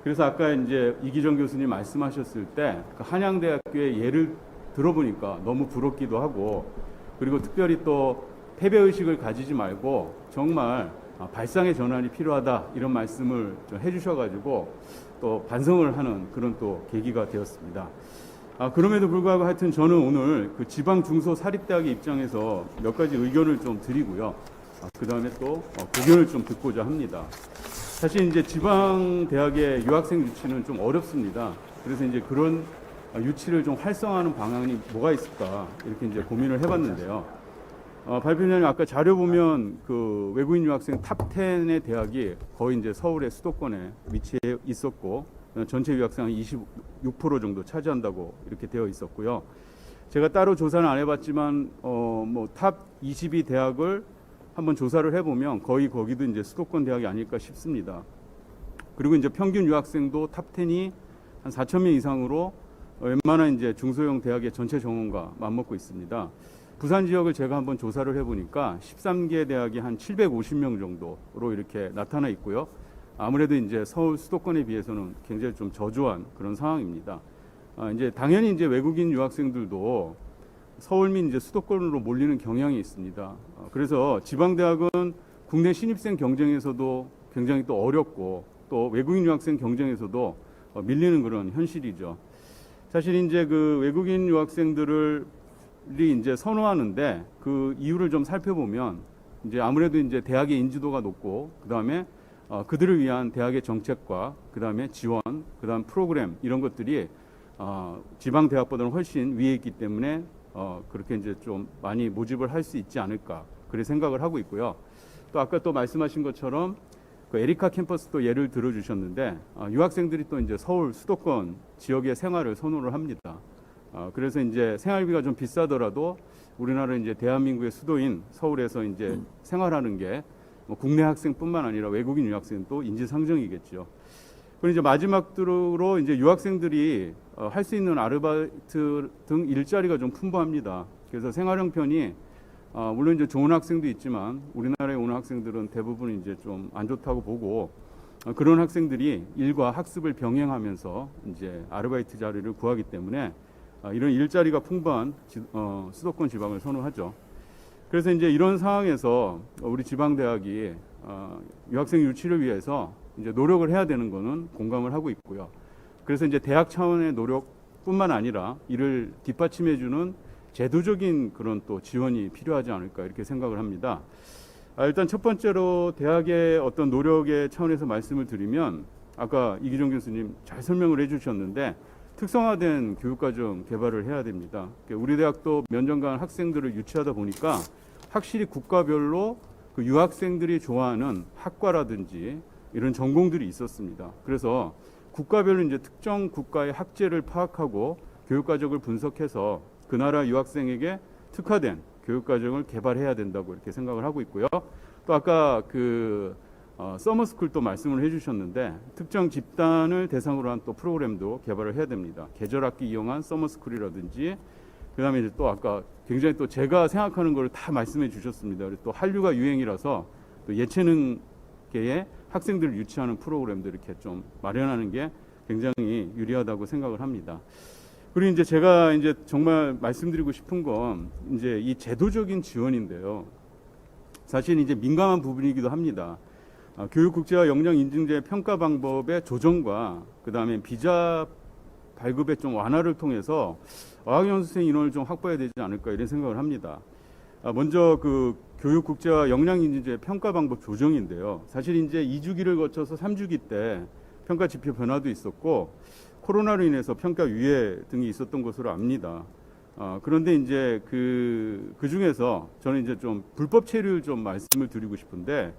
그래서 아까 이제 이기정 교수님 말씀하셨을 때 그 한양대학교의 예를 들어보니까 너무 부럽기도 하고 그리고 특별히 또 패배 의식을 가지지 말고 정말 발상의 전환이 필요하다 이런 말씀을 좀 해주셔가지고 또 반성을 하는 그런 또 계기가 되었습니다. 그럼에도 불구하고 하여튼 저는 오늘 그 지방 중소 사립대학의 입장에서 몇 가지 의견을 좀 드리고요. 그 다음에 또 고견을 좀 듣고자 합니다. 사실 이제 지방 대학의 유학생 유치는 좀 어렵습니다. 그래서 이제 그런 유치를 좀 활성화하는 방안이 뭐가 있을까 이렇게 이제 고민을 해봤는데요. 발표자님 아까 자료 보면 그 외국인 유학생 탑 10의 대학이 거의 이제 서울의 수도권에 위치해 있었고 전체 유학생 한 26% 정도 차지한다고 이렇게 되어 있었고요. 제가 따로 조사는 안 해봤지만 뭐 탑 22 대학을 한번 조사를 해보면 거의 거기도 이제 수도권 대학이 아닐까 싶습니다. 그리고 이제 평균 유학생도 탑 10이 한 4,000명 이상으로 웬만한 이제 중소형 대학의 전체 정원과 맞먹고 있습니다. 부산 지역을 제가 한번 조사를 해보니까 13개 대학이 한 750명 정도로 이렇게 나타나 있고요. 아무래도 이제 서울 수도권에 비해서는 굉장히 좀 저조한 그런 상황입니다. 이제 당연히 이제 외국인 유학생들도 서울 및 이제 수도권으로 몰리는 경향이 있습니다. 그래서 지방대학은 국내 신입생 경쟁에서도 굉장히 또 어렵고 또 외국인 유학생 경쟁에서도 밀리는 그런 현실이죠. 사실 이제 그 외국인 유학생들이 이제 선호하는데 그 이유를 좀 살펴보면 이제 아무래도 이제 대학의 인지도가 높고 그 다음에 그들을 위한 대학의 정책과 그 다음에 지원, 그 다음 프로그램 이런 것들이 지방 대학보다는 훨씬 위에 있기 때문에 그렇게 이제 좀 많이 모집을 할 수 있지 않을까 그렇게 생각을 하고 있고요. 또 아까 또 말씀하신 것처럼 그 에리카 캠퍼스도 예를 들어주셨는데 유학생들이 또 이제 서울 수도권 지역의 생활을 선호를 합니다. 그래서 이제 생활비가 좀 비싸더라도 우리나라 이제 대한민국의 수도인 서울에서 이제 생활하는 게 뭐 국내 학생뿐만 아니라 외국인 유학생도 인지상정이겠죠. 그리고 이제 마지막으로 이제 유학생들이 할 수 있는 아르바이트 등 일자리가 좀 풍부합니다. 그래서 생활 형편이 물론 이제 좋은 학생도 있지만 우리나라에 오는 학생들은 대부분 이제 좀 안 좋다고 보고 그런 학생들이 일과 학습을 병행하면서 이제 아르바이트 자리를 구하기 때문에 이런 일자리가 풍부한 수도권 지방을 선호하죠. 그래서 이제 이런 상황에서 우리 지방 대학이 유학생 유치를 위해서 이제 노력을 해야 되는 거는 공감을 하고 있고요. 그래서 이제 대학 차원의 노력뿐만 아니라 이를 뒷받침해주는 제도적인 그런 또 지원이 필요하지 않을까 이렇게 생각을 합니다. 일단 첫 번째로 대학의 어떤 노력의 차원에서 말씀을 드리면 아까 이기정 교수님 잘 설명을 해주셨는데 특성화된 교육과정 개발을 해야 됩니다. 우리 대학도 몇 년간 학생들을 유치하다 보니까 확실히 국가별로 그 유학생들이 좋아하는 학과라든지 이런 전공들이 있었습니다. 그래서 국가별로 이제 특정 국가의 학제를 파악하고 교육과정을 분석해서 그 나라 유학생에게 특화된 교육과정을 개발해야 된다고 이렇게 생각을 하고 있고요. 또 아까 서머스쿨 또 말씀을 해주셨는데 특정 집단을 대상으로 한 또 프로그램도 개발을 해야 됩니다. 계절학기 이용한 서머스쿨이라든지 그다음에 이제 또 아까 굉장히 또 제가 생각하는 걸 다 말씀해 주셨습니다. 또 한류가 유행이라서 또 예체능계의 학생들을 유치하는 프로그램도 이렇게 좀 마련하는 게 굉장히 유리하다고 생각을 합니다. 그리고 이제 제가 이제 정말 말씀드리고 싶은 건 이제 이 제도적인 지원인데요. 사실 이제 민감한 부분이기도 합니다. 교육국제화 역량 인증제 평가 방법의 조정과 그다음에 비자 발급의 좀 완화를 통해서 어학연수생 인원을 좀 확보해야 되지 않을까 이런 생각을 합니다. 먼저 그 교육국제화 역량 인증제 평가 방법 조정인데요. 사실 이제 2주기를 거쳐서 3주기 때 평가 지표 변화도 있었고 코로나로 인해서 평가 유예 등이 있었던 것으로 압니다. 그런데 이제 그 중에서 저는 이제 좀 불법 체류를 좀 말씀을 드리고 싶은데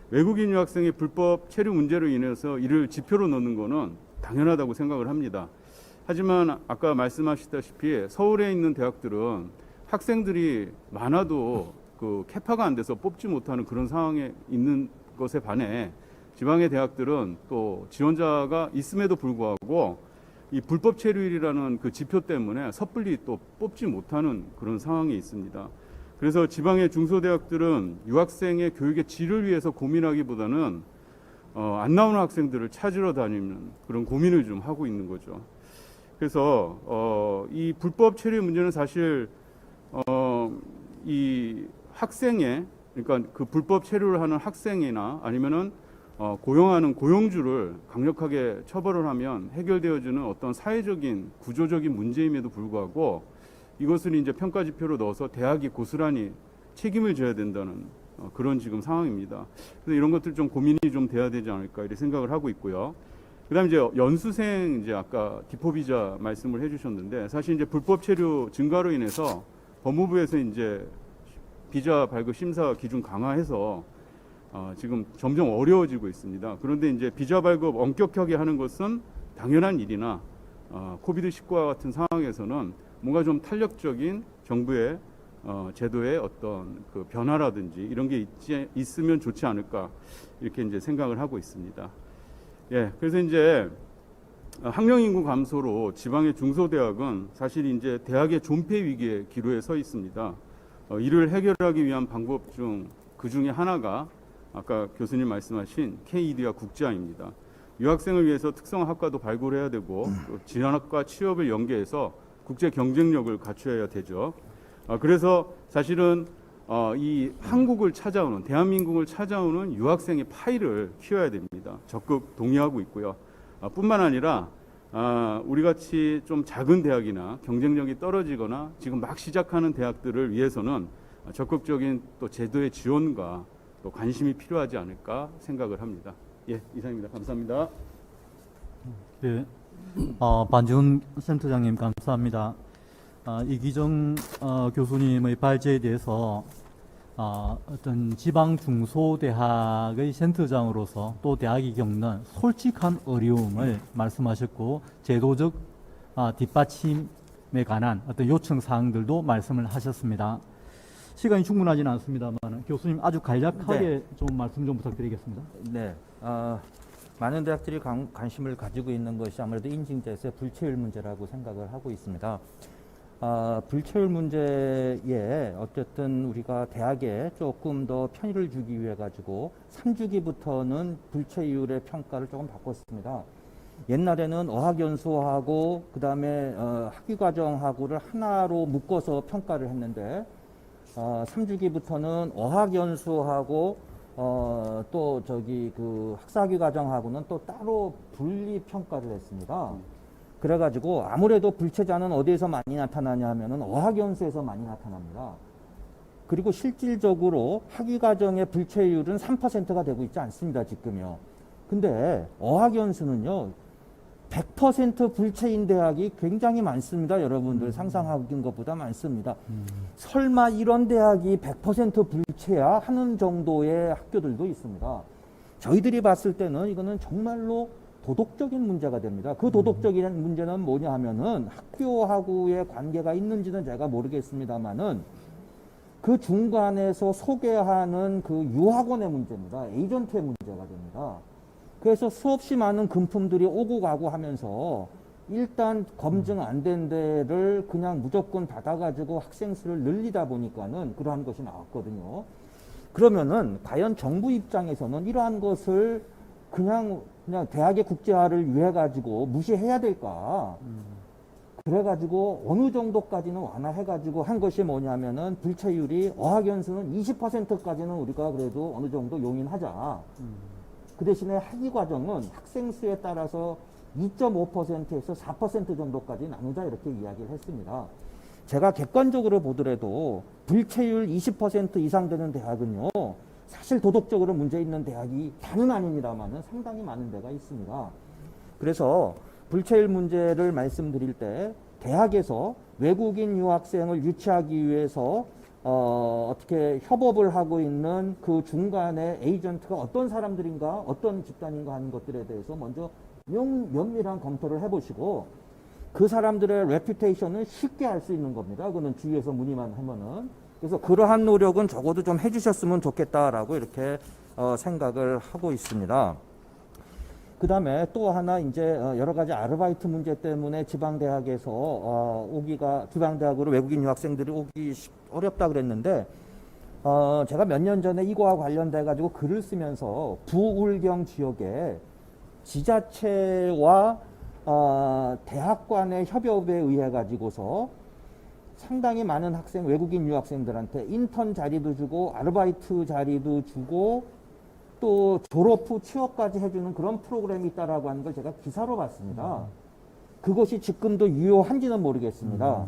외국인 유학생의 불법 체류 문제로 인해서 이를 지표로 넣는 거는 당연하다고 생각을 합니다. 하지만 아까 말씀하셨다시피 서울에 있는 대학들은 학생들이 많아도 그 캐파가 안 돼서 뽑지 못하는 그런 상황에 있는 것에 반해 지방의 대학들은 또 지원자가 있음에도 불구하고 이 불법 체류율이라는 그 지표 때문에 섣불리 또 뽑지 못하는 그런 상황이 있습니다. 그래서 지방의 중소대학들은 유학생의 교육의 질을 위해서 고민하기보다는 안 나오는 학생들을 찾으러 다니는 그런 고민을 좀 하고 있는 거죠. 그래서 이 불법 체류 문제는 사실 이 학생의 그러니까 그 불법 체류를 하는 학생이나 아니면은 고용하는 고용주를 강력하게 처벌을 하면 해결되어지는 어떤 사회적인 구조적인 문제임에도 불구하고 이것을 이제 평가 지표로 넣어서 대학이 고스란히 책임을 져야 된다는 그런 지금 상황입니다. 그래서 이런 것들 좀 고민이 좀 돼야 되지 않을까 이렇게 생각을 하고 있고요. 그다음에 이제 연수생 이제 아까 디포 비자 말씀을 해주셨는데 사실 이제 불법 체류 증가로 인해서 법무부에서 이제 비자 발급 심사 기준 강화해서 지금 점점 어려워지고 있습니다. 그런데 이제 비자 발급 엄격하게 하는 것은 당연한 일이나 코비드19와 같은 상황에서는 뭔가 좀 탄력적인 정부의 제도의 어떤 그 변화라든지 이런 게 있으면 좋지 않을까 이렇게 이제 생각을 하고 있습니다. 예, 그래서 이제 학령 인구 감소로 지방의 중소대학은 사실 이제 대학의 존폐 위기에 기로에 서 있습니다. 이를 해결하기 위한 방법 중 그 중에 하나가 아까 교수님 말씀하신 K-ED와 국제화입니다. 유학생을 위해서 특성 학과도 발굴해야 되고 진학과 취업을 연계해서 국제 경쟁력을 갖춰야 되죠. 그래서 사실은 이 한국을 찾아오는 대한민국을 찾아오는 유학생의 파이를 키워야 됩니다. 적극 동의하고 있고요. 뿐만 아니라 우리 같이 좀 작은 대학이나 경쟁력이 떨어지거나 지금 막 시작하는 대학들을 위해서는 적극적인 또 제도의 지원과 또 관심이 필요하지 않을까 생각을 합니다. 예, 이상입니다. 감사합니다. 예, 반지훈 센터장님 감사합니다. 이기정 교수님의 발제에 대해서 어떤 지방 중소대학의 센터장으로서 또 대학이 겪는 솔직한 어려움을 말씀하셨고 제도적 뒷받침에 관한 어떤 요청 사항들도 말씀을 하셨습니다. 시간이 충분하지는 않습니다만 교수님 아주 간략하게 좀 말씀 좀 부탁드리겠습니다. 네. 많은 대학들이 관심을 가지고 있는 것이 아무래도 인증제에서의 불체율 문제라고 생각을 하고 있습니다. 불체율 문제에 어쨌든 우리가 대학에 조금 더 편의를 주기 위해 가지고 3주기부터는 불체율의 평가를 조금 바꿨습니다. 옛날에는 어학연수하고 그 다음에 학위과정하고를 하나로 묶어서 평가를 했는데 3주기부터는 어학연수하고 또 그 학사학위 과정하고는 또 따로 분리 평가를 했습니다. 그래가지고 아무래도 불체자는 어디에서 많이 나타나냐 하면은 어학연수에서 많이 나타납니다. 그리고 실질적으로 학위 과정의 불체율은 3%가 되고 있지 않습니다, 지금요. 근데 어학연수는요, 100% 불체인 대학이 굉장히 많습니다. 여러분들 상상하는 것보다 많습니다. 설마 이런 대학이 100% 불체야 하는 정도의 학교들도 있습니다. 저희들이 봤을 때는 이거는 정말로 도덕적인 문제가 됩니다. 그 도덕적인 문제는 뭐냐 하면은 학교하고의 관계가 있는지는 제가 모르겠습니다만은 그 중간에서 소개하는 그 유학원의 문제입니다. 에이전트의 문제가 됩니다. 그래서 수없이 많은 금품들이 오고 가고 하면서 일단 검증 안 된 데를 그냥 무조건 받아가지고 학생 수를 늘리다 보니까는 그러한 것이 나왔거든요. 그러면은 과연 정부 입장에서는 이러한 것을 그냥 대학의 국제화를 위해 가지고 무시해야 될까? 그래가지고 어느 정도까지는 완화해가지고 한 것이 뭐냐면은 불체율이 어학연수는 20%까지는 우리가 그래도 어느 정도 용인하자. 그 대신에 학위 과정은 학생 수에 따라서 2.5%에서 4% 정도까지 나누자 이렇게 이야기를 했습니다. 제가 객관적으로 보더라도 불체율 20% 이상 되는 대학은요, 사실 도덕적으로 문제 있는 대학이 다는 아닙니다만은 상당히 많은 데가 있습니다. 그래서 불체율 문제를 말씀드릴 때 대학에서 외국인 유학생을 유치하기 위해서 어떻게 협업을 하고 있는 그 중간에 에이전트가 어떤 사람들인가, 어떤 집단인가 하는 것들에 대해서 먼저 면밀한 검토를 해보시고 그 사람들의 레퓨테이션을 쉽게 알 수 있는 겁니다. 그거는 주위에서 문의만 하면은. 그래서 그러한 노력은 적어도 좀 해주셨으면 좋겠다라고 이렇게 생각을 하고 있습니다. 그 다음에 또 하나 이제 여러 가지 아르바이트 문제 때문에 지방대학에서 지방대학으로 외국인 유학생들이 오기 어렵다 그랬는데 제가 몇 년 전에 이거와 관련돼 가지고 글을 쓰면서 부울경 지역에 지자체와 대학 간의 협업에 의해 가지고서 상당히 많은 외국인 유학생들한테 인턴 자리도 주고 아르바이트 자리도 주고 또 졸업 후 취업까지 해주는 그런 프로그램이 있다라고 하는 걸 제가 기사로 봤습니다. 그것이 지금도 유효한지는 모르겠습니다.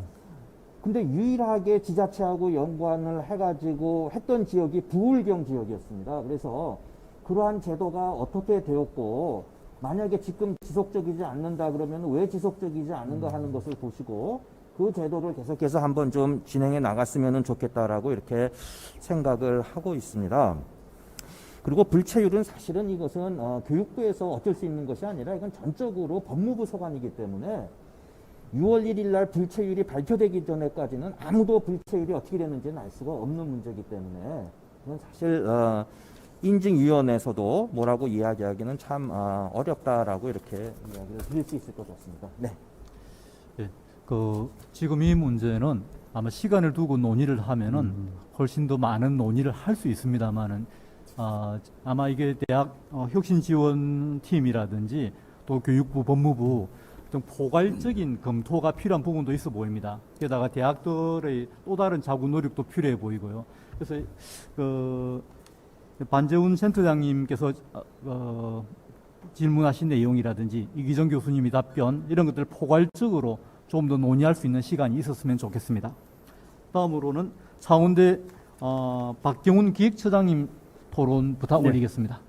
근데 유일하게 지자체하고 연관을 해가지고 했던 지역이 부울경 지역이었습니다. 그래서 그러한 제도가 어떻게 되었고 만약에 지금 지속적이지 않는다 그러면 왜 지속적이지 않은가 하는 것을 보시고 그 제도를 계속해서 한번 좀 진행해 나갔으면 좋겠다라고 이렇게 생각을 하고 있습니다. 그리고 불체율은 사실은 이것은 교육부에서 어쩔 수 있는 것이 아니라 이건 전적으로 법무부 소관이기 때문에 6월 1일 날 불체율이 발표되기 전에까지는 아무도 불체율이 어떻게 되는지는 알 수가 없는 문제이기 때문에 이건 사실 인증위원회에서도 뭐라고 이야기하기는 참 어렵다라고 이렇게 이야기를 드릴 수 있을 것 같습니다. 네. 예, 지금 이 문제는 아마 시간을 두고 논의를 하면은 훨씬 더 많은 논의를 할 수 있습니다만은 아마 이게 대학 혁신지원팀이라든지 또 교육부, 법무부 좀 포괄적인 검토가 필요한 부분도 있어 보입니다. 게다가 대학들의 또 다른 자구 노력도 필요해 보이고요. 그래서 반재훈 센터장님께서 질문하신 내용이라든지 이기정 교수님이 답변 이런 것들을 포괄적으로 좀 더 논의할 수 있는 시간이 있었으면 좋겠습니다. 다음으로는 창원대 박경훈 기획처장님 토론 부탁 올리겠습니다.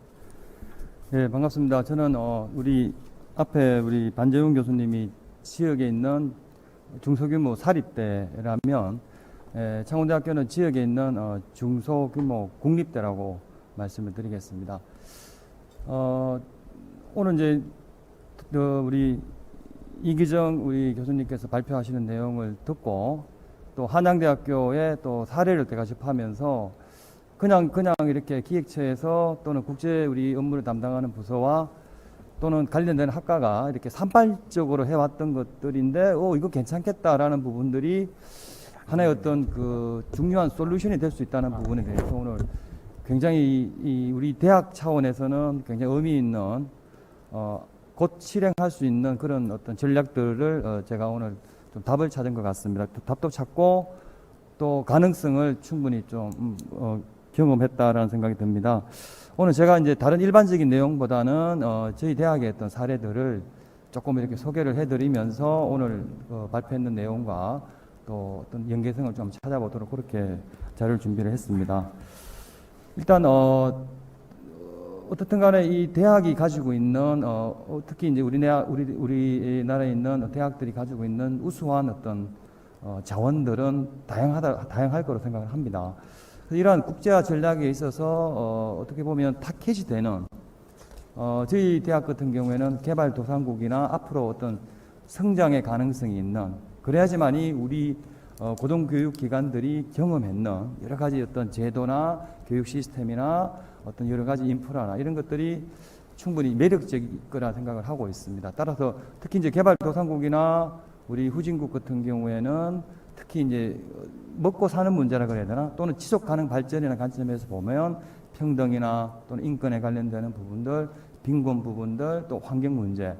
네, 반갑습니다. 저는 우리 반재훈 교수님이 지역에 있는 중소규모 사립대라면 창원대학교는 지역에 있는 중소규모 국립대라고 말씀을 드리겠습니다. 오늘 이제 우리 이기정 우리 교수님께서 발표하시는 내용을 듣고 또 한양대학교의 또 사례를 대가집하면서 그냥 이렇게 기획처에서 또는 국제 우리 업무를 담당하는 부서와 또는 관련된 학과가 이렇게 산발적으로 해왔던 것들인데, 이거 괜찮겠다라는 부분들이 하나의 어떤 그 중요한 솔루션이 될 수 있다는 부분에 대해서 오늘 굉장히 우리 대학 차원에서는 굉장히 의미 있는 곧 실행할 수 있는 그런 어떤 전략들을 제가 오늘 좀 답을 찾은 것 같습니다. 답도 찾고 또 가능성을 충분히 좀 경험했다라는 생각이 듭니다. 오늘 제가 이제 다른 일반적인 내용보다는 저희 대학의 어떤 사례들을 조금 이렇게 소개를 해드리면서 오늘 발표했는 내용과 또 어떤 연계성을 좀 찾아보도록 그렇게 자료를 준비를 했습니다. 일단 어떻든 간에 이 대학이 가지고 있는 특히 이제 우리나라에 있는 대학들이 가지고 있는 우수한 어떤 자원들은 다양할 거로 생각을 합니다. 그래서 이러한 국제화 전략에 있어서 어떻게 보면 타켓이 되는 저희 대학 같은 경우에는 개발도상국이나 앞으로 어떤 성장의 가능성이 있는, 그래야지만이 우리 고등교육기관들이 경험했는 여러 가지 어떤 제도나 교육 시스템이나 어떤 여러 가지 인프라나 이런 것들이 충분히 매력적일 거라 생각을 하고 있습니다. 따라서 특히 이제 개발도상국이나 우리 후진국 같은 경우에는 특히 이제 먹고 사는 문제라 그래야 되나, 또는 지속 가능 발전이라는 관점에서 보면 평등이나 또는 인권에 관련되는 부분들, 빈곤 부분들, 또 환경 문제,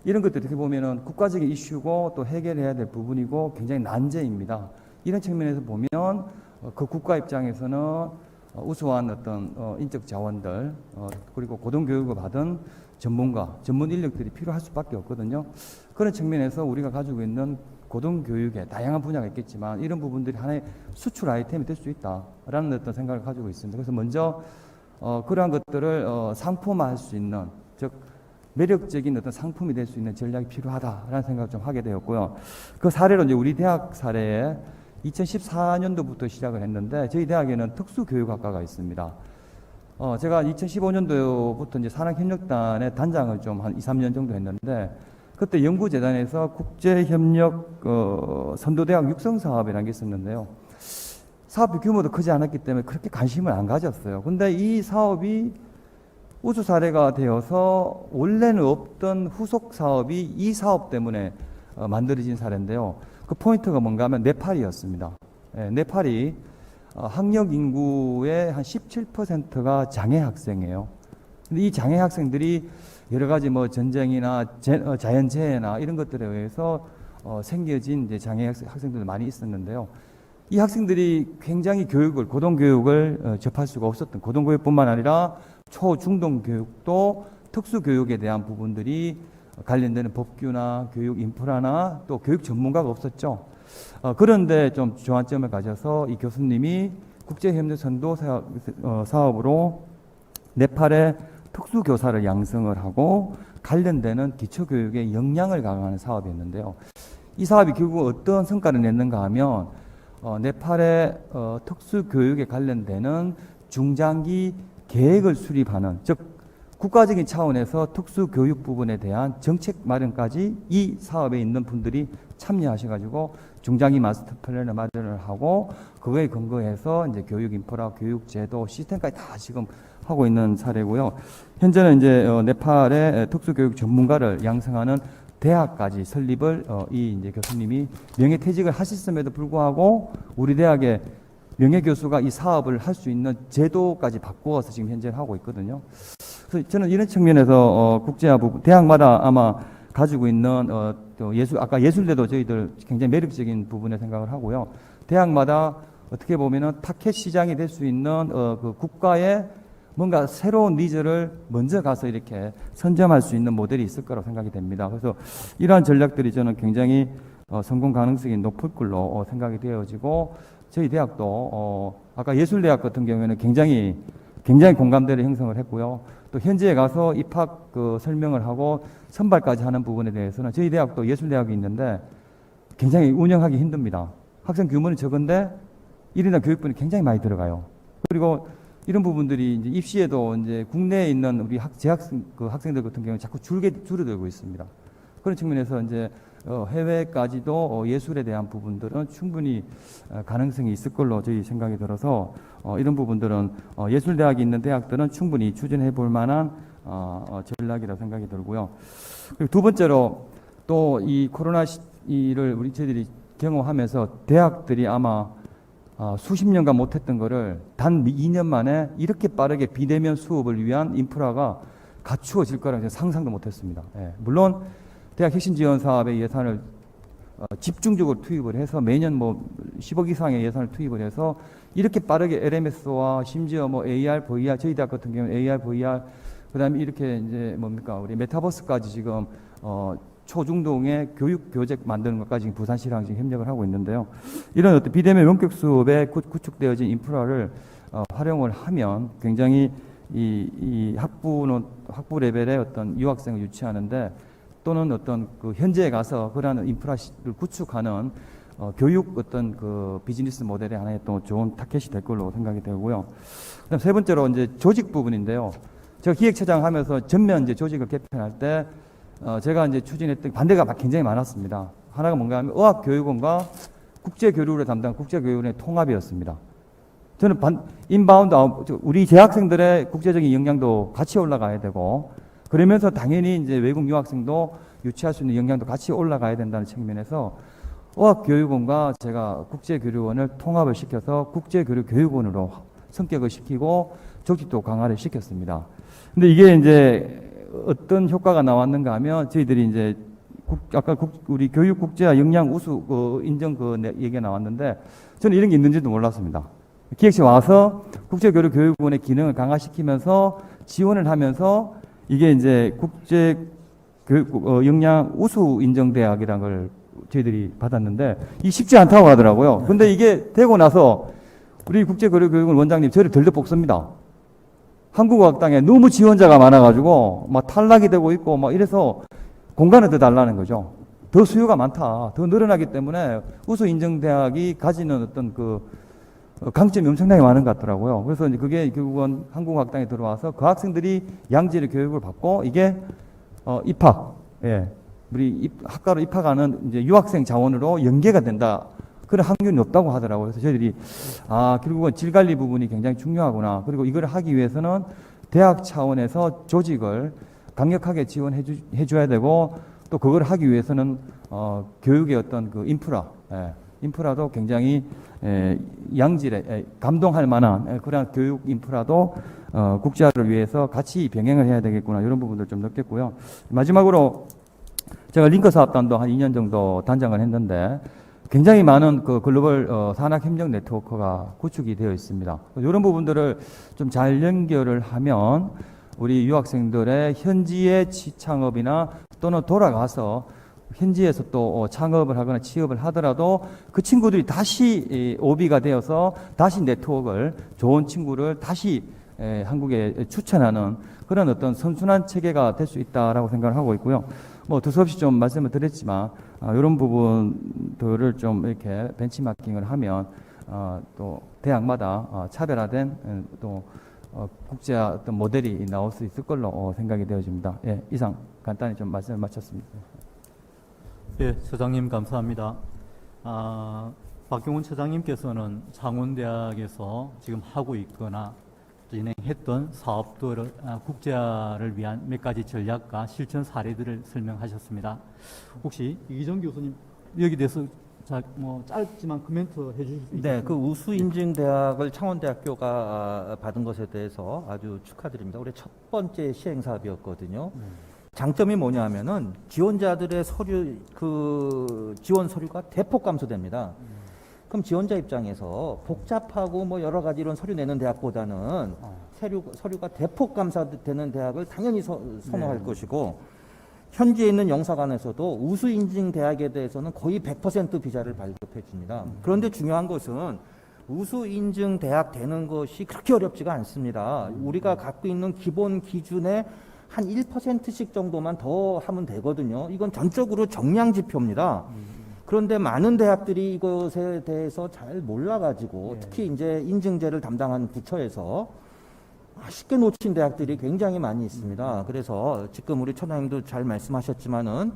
이런 것들 어떻게 보면은 국가적인 이슈고 또 해결해야 될 부분이고 굉장히 난제입니다. 이런 측면에서 보면 그 국가 입장에서는 우수한 어떤 인적 자원들, 그리고 고등교육을 받은 전문가, 전문 인력들이 필요할 수밖에 없거든요. 그런 측면에서 우리가 가지고 있는 고등교육에 다양한 분야가 있겠지만 이런 부분들이 하나의 수출 아이템이 될 수 있다라는 어떤 생각을 가지고 있습니다. 그래서 먼저 그러한 것들을 상품화할 수 있는, 즉 매력적인 어떤 상품이 될 수 있는 전략이 필요하다라는 생각을 좀 하게 되었고요. 그 사례로 이제 우리 대학 사례에 2014년도부터 시작을 했는데 저희 대학에는 특수교육학과가 있습니다. 제가 2015년도부터 이제 산학협력단의 단장을 좀 한 2, 3년 정도 했는데 그때 연구재단에서 국제협력 선도대학 육성사업이라는 게 있었는데요. 사업 규모도 크지 않았기 때문에 그렇게 관심을 안 가졌어요. 근데 이 사업이 우수 사례가 되어서 원래는 없던 후속 사업이 이 사업 때문에 만들어진 사례인데요. 그 포인트가 뭔가 하면 네팔이었습니다. 네팔이 학력 인구의 한 17%가 장애 학생이에요. 근데 이 장애 학생들이 여러 가지 뭐 전쟁이나 자연재해나 이런 것들에 의해서 생겨진 이제 장애 학생들도 많이 있었는데요. 이 학생들이 굉장히 고등교육을 접할 수가 없었던, 고등교육뿐만 아니라 초, 중등교육도 특수교육에 대한 부분들이 관련되는 법규나 교육 인프라나 또 교육 전문가가 없었죠. 그런데 좀 주안점을 가져서 이 교수님이 국제협력선도 사업으로 네팔의 특수교사를 양성을 하고 관련되는 기초교육에 역량을 강화하는 사업이었는데요. 이 사업이 결국 어떤 성과를 냈는가 하면 네팔의 특수교육에 관련되는 중장기 계획을 수립하는, 즉 국가적인 차원에서 특수교육 부분에 대한 정책 마련까지 이 사업에 있는 분들이 참여하셔가지고 중장기 마스터 플랜을 마련을 하고 그거에 근거해서 이제 교육 인프라, 교육 제도, 시스템까지 다 지금 하고 있는 사례고요. 현재는 이제 네팔의 특수교육 전문가를 양성하는 대학까지 설립을 이 이제 교수님이 명예퇴직을 하셨음에도 불구하고 우리 대학의 명예교수가 이 사업을 할 수 있는 제도까지 바꾸어서 지금 현재 하고 있거든요. 그래서 저는 이런 측면에서 국제화 부분, 대학마다 아마 가지고 있는 또 아까 예술대도 저희들 굉장히 매력적인 부분에 생각을 하고요. 대학마다 어떻게 보면은 타켓 시장이 될 수 있는 그 국가의 뭔가 새로운 니즈를 먼저 가서 이렇게 선점할 수 있는 모델이 있을 거라고 생각이 됩니다. 그래서 이러한 전략들이 저는 굉장히 성공 가능성이 높을 걸로 생각이 되어지고, 저희 대학도 아까 예술대학 같은 경우에는 굉장히 공감대를 형성을 했고요. 또 현지에 가서 입학 설명을 하고 선발까지 하는 부분에 대해서는 저희 대학도 예술대학이 있는데 굉장히 운영하기 힘듭니다. 학생 규모는 적은데 1인당 교육비는 굉장히 많이 들어가요. 그리고 이런 부분들이 이제 입시에도 이제 국내에 있는 우리 학생들 같은 경우는 자꾸 줄어들고 있습니다. 그런 측면에서 이제 해외까지도 예술에 대한 부분들은 충분히 가능성이 있을 걸로 저희 생각이 들어서 이런 부분들은 예술대학이 있는 대학들은 충분히 추진해 볼 만한 전략이라고 생각이 들고요. 그리고 두 번째로 또 이 코로나 시를 저희들이 경험하면서 대학들이 아마 수십 년간 못했던 거를 단 2년 만에 이렇게 빠르게 비대면 수업을 위한 인프라가 갖추어질 거라고 상상도 못했습니다. 물론 대학 혁신 지원 사업의 예산을 집중적으로 투입을 해서 매년 뭐 10억 이상의 예산을 투입을 해서 이렇게 빠르게 LMS와 심지어 뭐 AR, VR, 저희 대학 같은 경우는 AR, VR, 그다음에 이렇게 이제 뭡니까 우리 메타버스까지 지금 초중동의 교육 교재 만드는 것까지 부산시랑 지금 협력을 하고 있는데요. 이런 어떤 비대면 원격 수업에 구축되어진 인프라를 활용을 하면 굉장히 이 학부 레벨의 어떤 유학생을 유치하는데 또는 어떤 그 현지에 가서 그러한 인프라를 구축하는 교육 어떤 그 비즈니스 모델의 하나의 또 좋은 타켓이 될 걸로 생각이 되고요. 그다음 세 번째로 이제 조직 부분인데요. 제가 기획처장 하면서 전면 이제 조직을 개편할 때 제가 이제 추진했던 반대가 굉장히 많았습니다. 하나가 뭔가 하면 어학교육원과 국제교류를 담당한 국제교육원의 통합이었습니다. 저는 인바운드 우리 재학생들의 국제적인 역량도 같이 올라가야 되고 그러면서 당연히 이제 외국 유학생도 유치할 수 있는 역량도 같이 올라가야 된다는 측면에서 어학교육원과 제가 국제교류원을 통합을 시켜서 국제교류교육원으로 성격을 시키고 조직도 강화를 시켰습니다. 근데 이게 이제 어떤 효과가 나왔는가 하면 저희들이 이제 아까 우리 교육 국제화 역량 우수 인정 얘기가 나왔는데 저는 이런 게 있는지도 몰랐습니다. 기획실 와서 국제교류 교육원의 기능을 강화시키면서 지원을 하면서 이게 이제 국제 교육 역량 우수 인정 대학이라는 걸 저희들이 받았는데 이게 쉽지 않다고 하더라고요. 근데 이게 되고 나서 우리 국제교류 교육원 원장님 저를 덜덜 볶습니다. 한국어학당에 너무 지원자가 많아가지고 막 탈락이 되고 있고 막 이래서 공간을 더 달라는 거죠. 더 수요가 많다. 더 늘어나기 때문에 우수 인정 대학이 가지는 어떤 그 강점이 엄청나게 많은 것 같더라고요. 그래서 이제 그게 결국은 한국어학당에 들어와서 그 학생들이 양질의 교육을 받고 이게 입학, 예, 우리 학과로 입학하는 이제 유학생 자원으로 연계가 된다. 그런 확률이 높다고 하더라고요. 그래서 저희들이 결국은 질 관리 부분이 굉장히 중요하구나. 그리고 이걸 하기 위해서는 대학 차원에서 조직을 강력하게 지원해 줘야 되고 또 그걸 하기 위해서는 교육의 어떤 그 인프라도 굉장히 양질의 감동할 만한 그런 교육 인프라도 국제화를 위해서 같이 병행을 해야 되겠구나 이런 부분들 좀 느꼈고요. 마지막으로 제가 링커 사업단도 한 2년 정도 단장을 했는데 굉장히 많은 그 글로벌 산학 협력 네트워크가 구축이 되어 있습니다. 이런 부분들을 좀 잘 연결을 하면 우리 유학생들의 현지의 취창업이나 또는 돌아가서 현지에서 또 창업을 하거나 취업을 하더라도 그 친구들이 다시 오비가 되어서 다시 네트워크를 좋은 친구를 다시 한국에 추천하는 그런 어떤 선순환 체계가 될 수 있다라고 생각을 하고 있고요. 뭐 두서없이 좀 말씀을 드렸지만 이런 부분들을 좀 이렇게 벤치마킹을 하면 또 대학마다 차별화된 또 국제화 어떤 모델이 나올 수 있을 걸로 생각이 되어집니다. 예, 이상 간단히 좀 말씀을 마쳤습니다. 예, 처장님 감사합니다. 박경훈 처장님께서는 창원대학에서 지금 하고 있거나 진행했던 사업들을 국제화를 위한 몇 가지 전략과 실천 사례들을 설명하셨습니다. 혹시 이기정 교수님 여기 대해서 짧지만 코멘트 해주실 수 있나요? 네, 그 우수 인증 대학을 창원대학교가 받은 것에 대해서 아주 축하드립니다. 올해 첫 번째 시행 사업이었거든요. 장점이 뭐냐면은 지원자들의 지원 서류가 대폭 감소됩니다. 그럼 지원자 입장에서 복잡하고 뭐 여러 가지 이런 서류 내는 대학보다는 서류가 대폭 감소되는 대학을 당연히 선호할 것이고 현지에 있는 영사관에서도 우수 인증 대학에 대해서는 거의 100% 비자를 발급해 줍니다. 그런데 중요한 것은 우수 인증 대학 되는 것이 그렇게 어렵지가 않습니다. 우리가 갖고 있는 기본 기준에 한 1%씩 정도만 더 하면 되거든요. 이건 전적으로 정량 지표입니다. 그런데 많은 대학들이 이것에 대해서 잘 몰라가지고 특히 이제 인증제를 담당하는 부처에서 쉽게 놓친 대학들이 굉장히 많이 있습니다. 그래서 지금 우리 처장님도 잘 말씀하셨지만은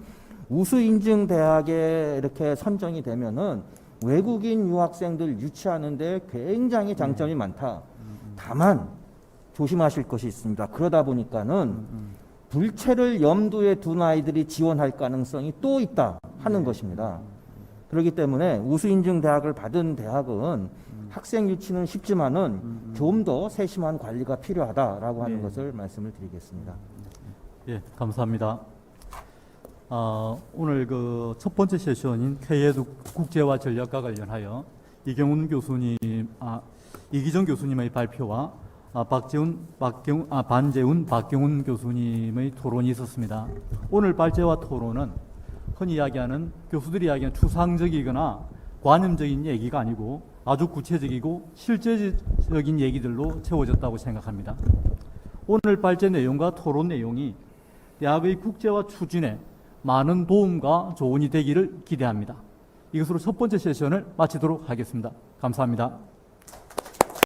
우수 인증 대학에 이렇게 선정이 되면은 외국인 유학생들 유치하는데 굉장히 장점이 많다. 다만 조심하실 것이 있습니다. 그러다 보니까는 불체를 염두에 둔 아이들이 지원할 가능성이 또 있다 하는 것입니다. 그렇기 때문에 우수 인증 대학을 받은 대학은 학생 유치는 쉽지만은 좀 더 세심한 관리가 필요하다라고 하는 것을 말씀을 드리겠습니다. 예, 감사합니다. 오늘 그 첫 번째 세션인 K에두 국제화 전략과 관련하여 이기정 교수님의 발표와 박경훈 교수님의 토론이 있었습니다. 오늘 발제와 토론은 흔히 이야기하는 교수들이 이야기하는 추상적이거나 관념적인 얘기가 아니고 아주 구체적이고 실제적인 얘기들로 채워졌다고 생각합니다. 오늘 발제 내용과 토론 내용이 대학의 국제화 추진에 많은 도움과 조언이 되기를 기대합니다. 이것으로 첫 번째 세션을 마치도록 하겠습니다. 감사합니다.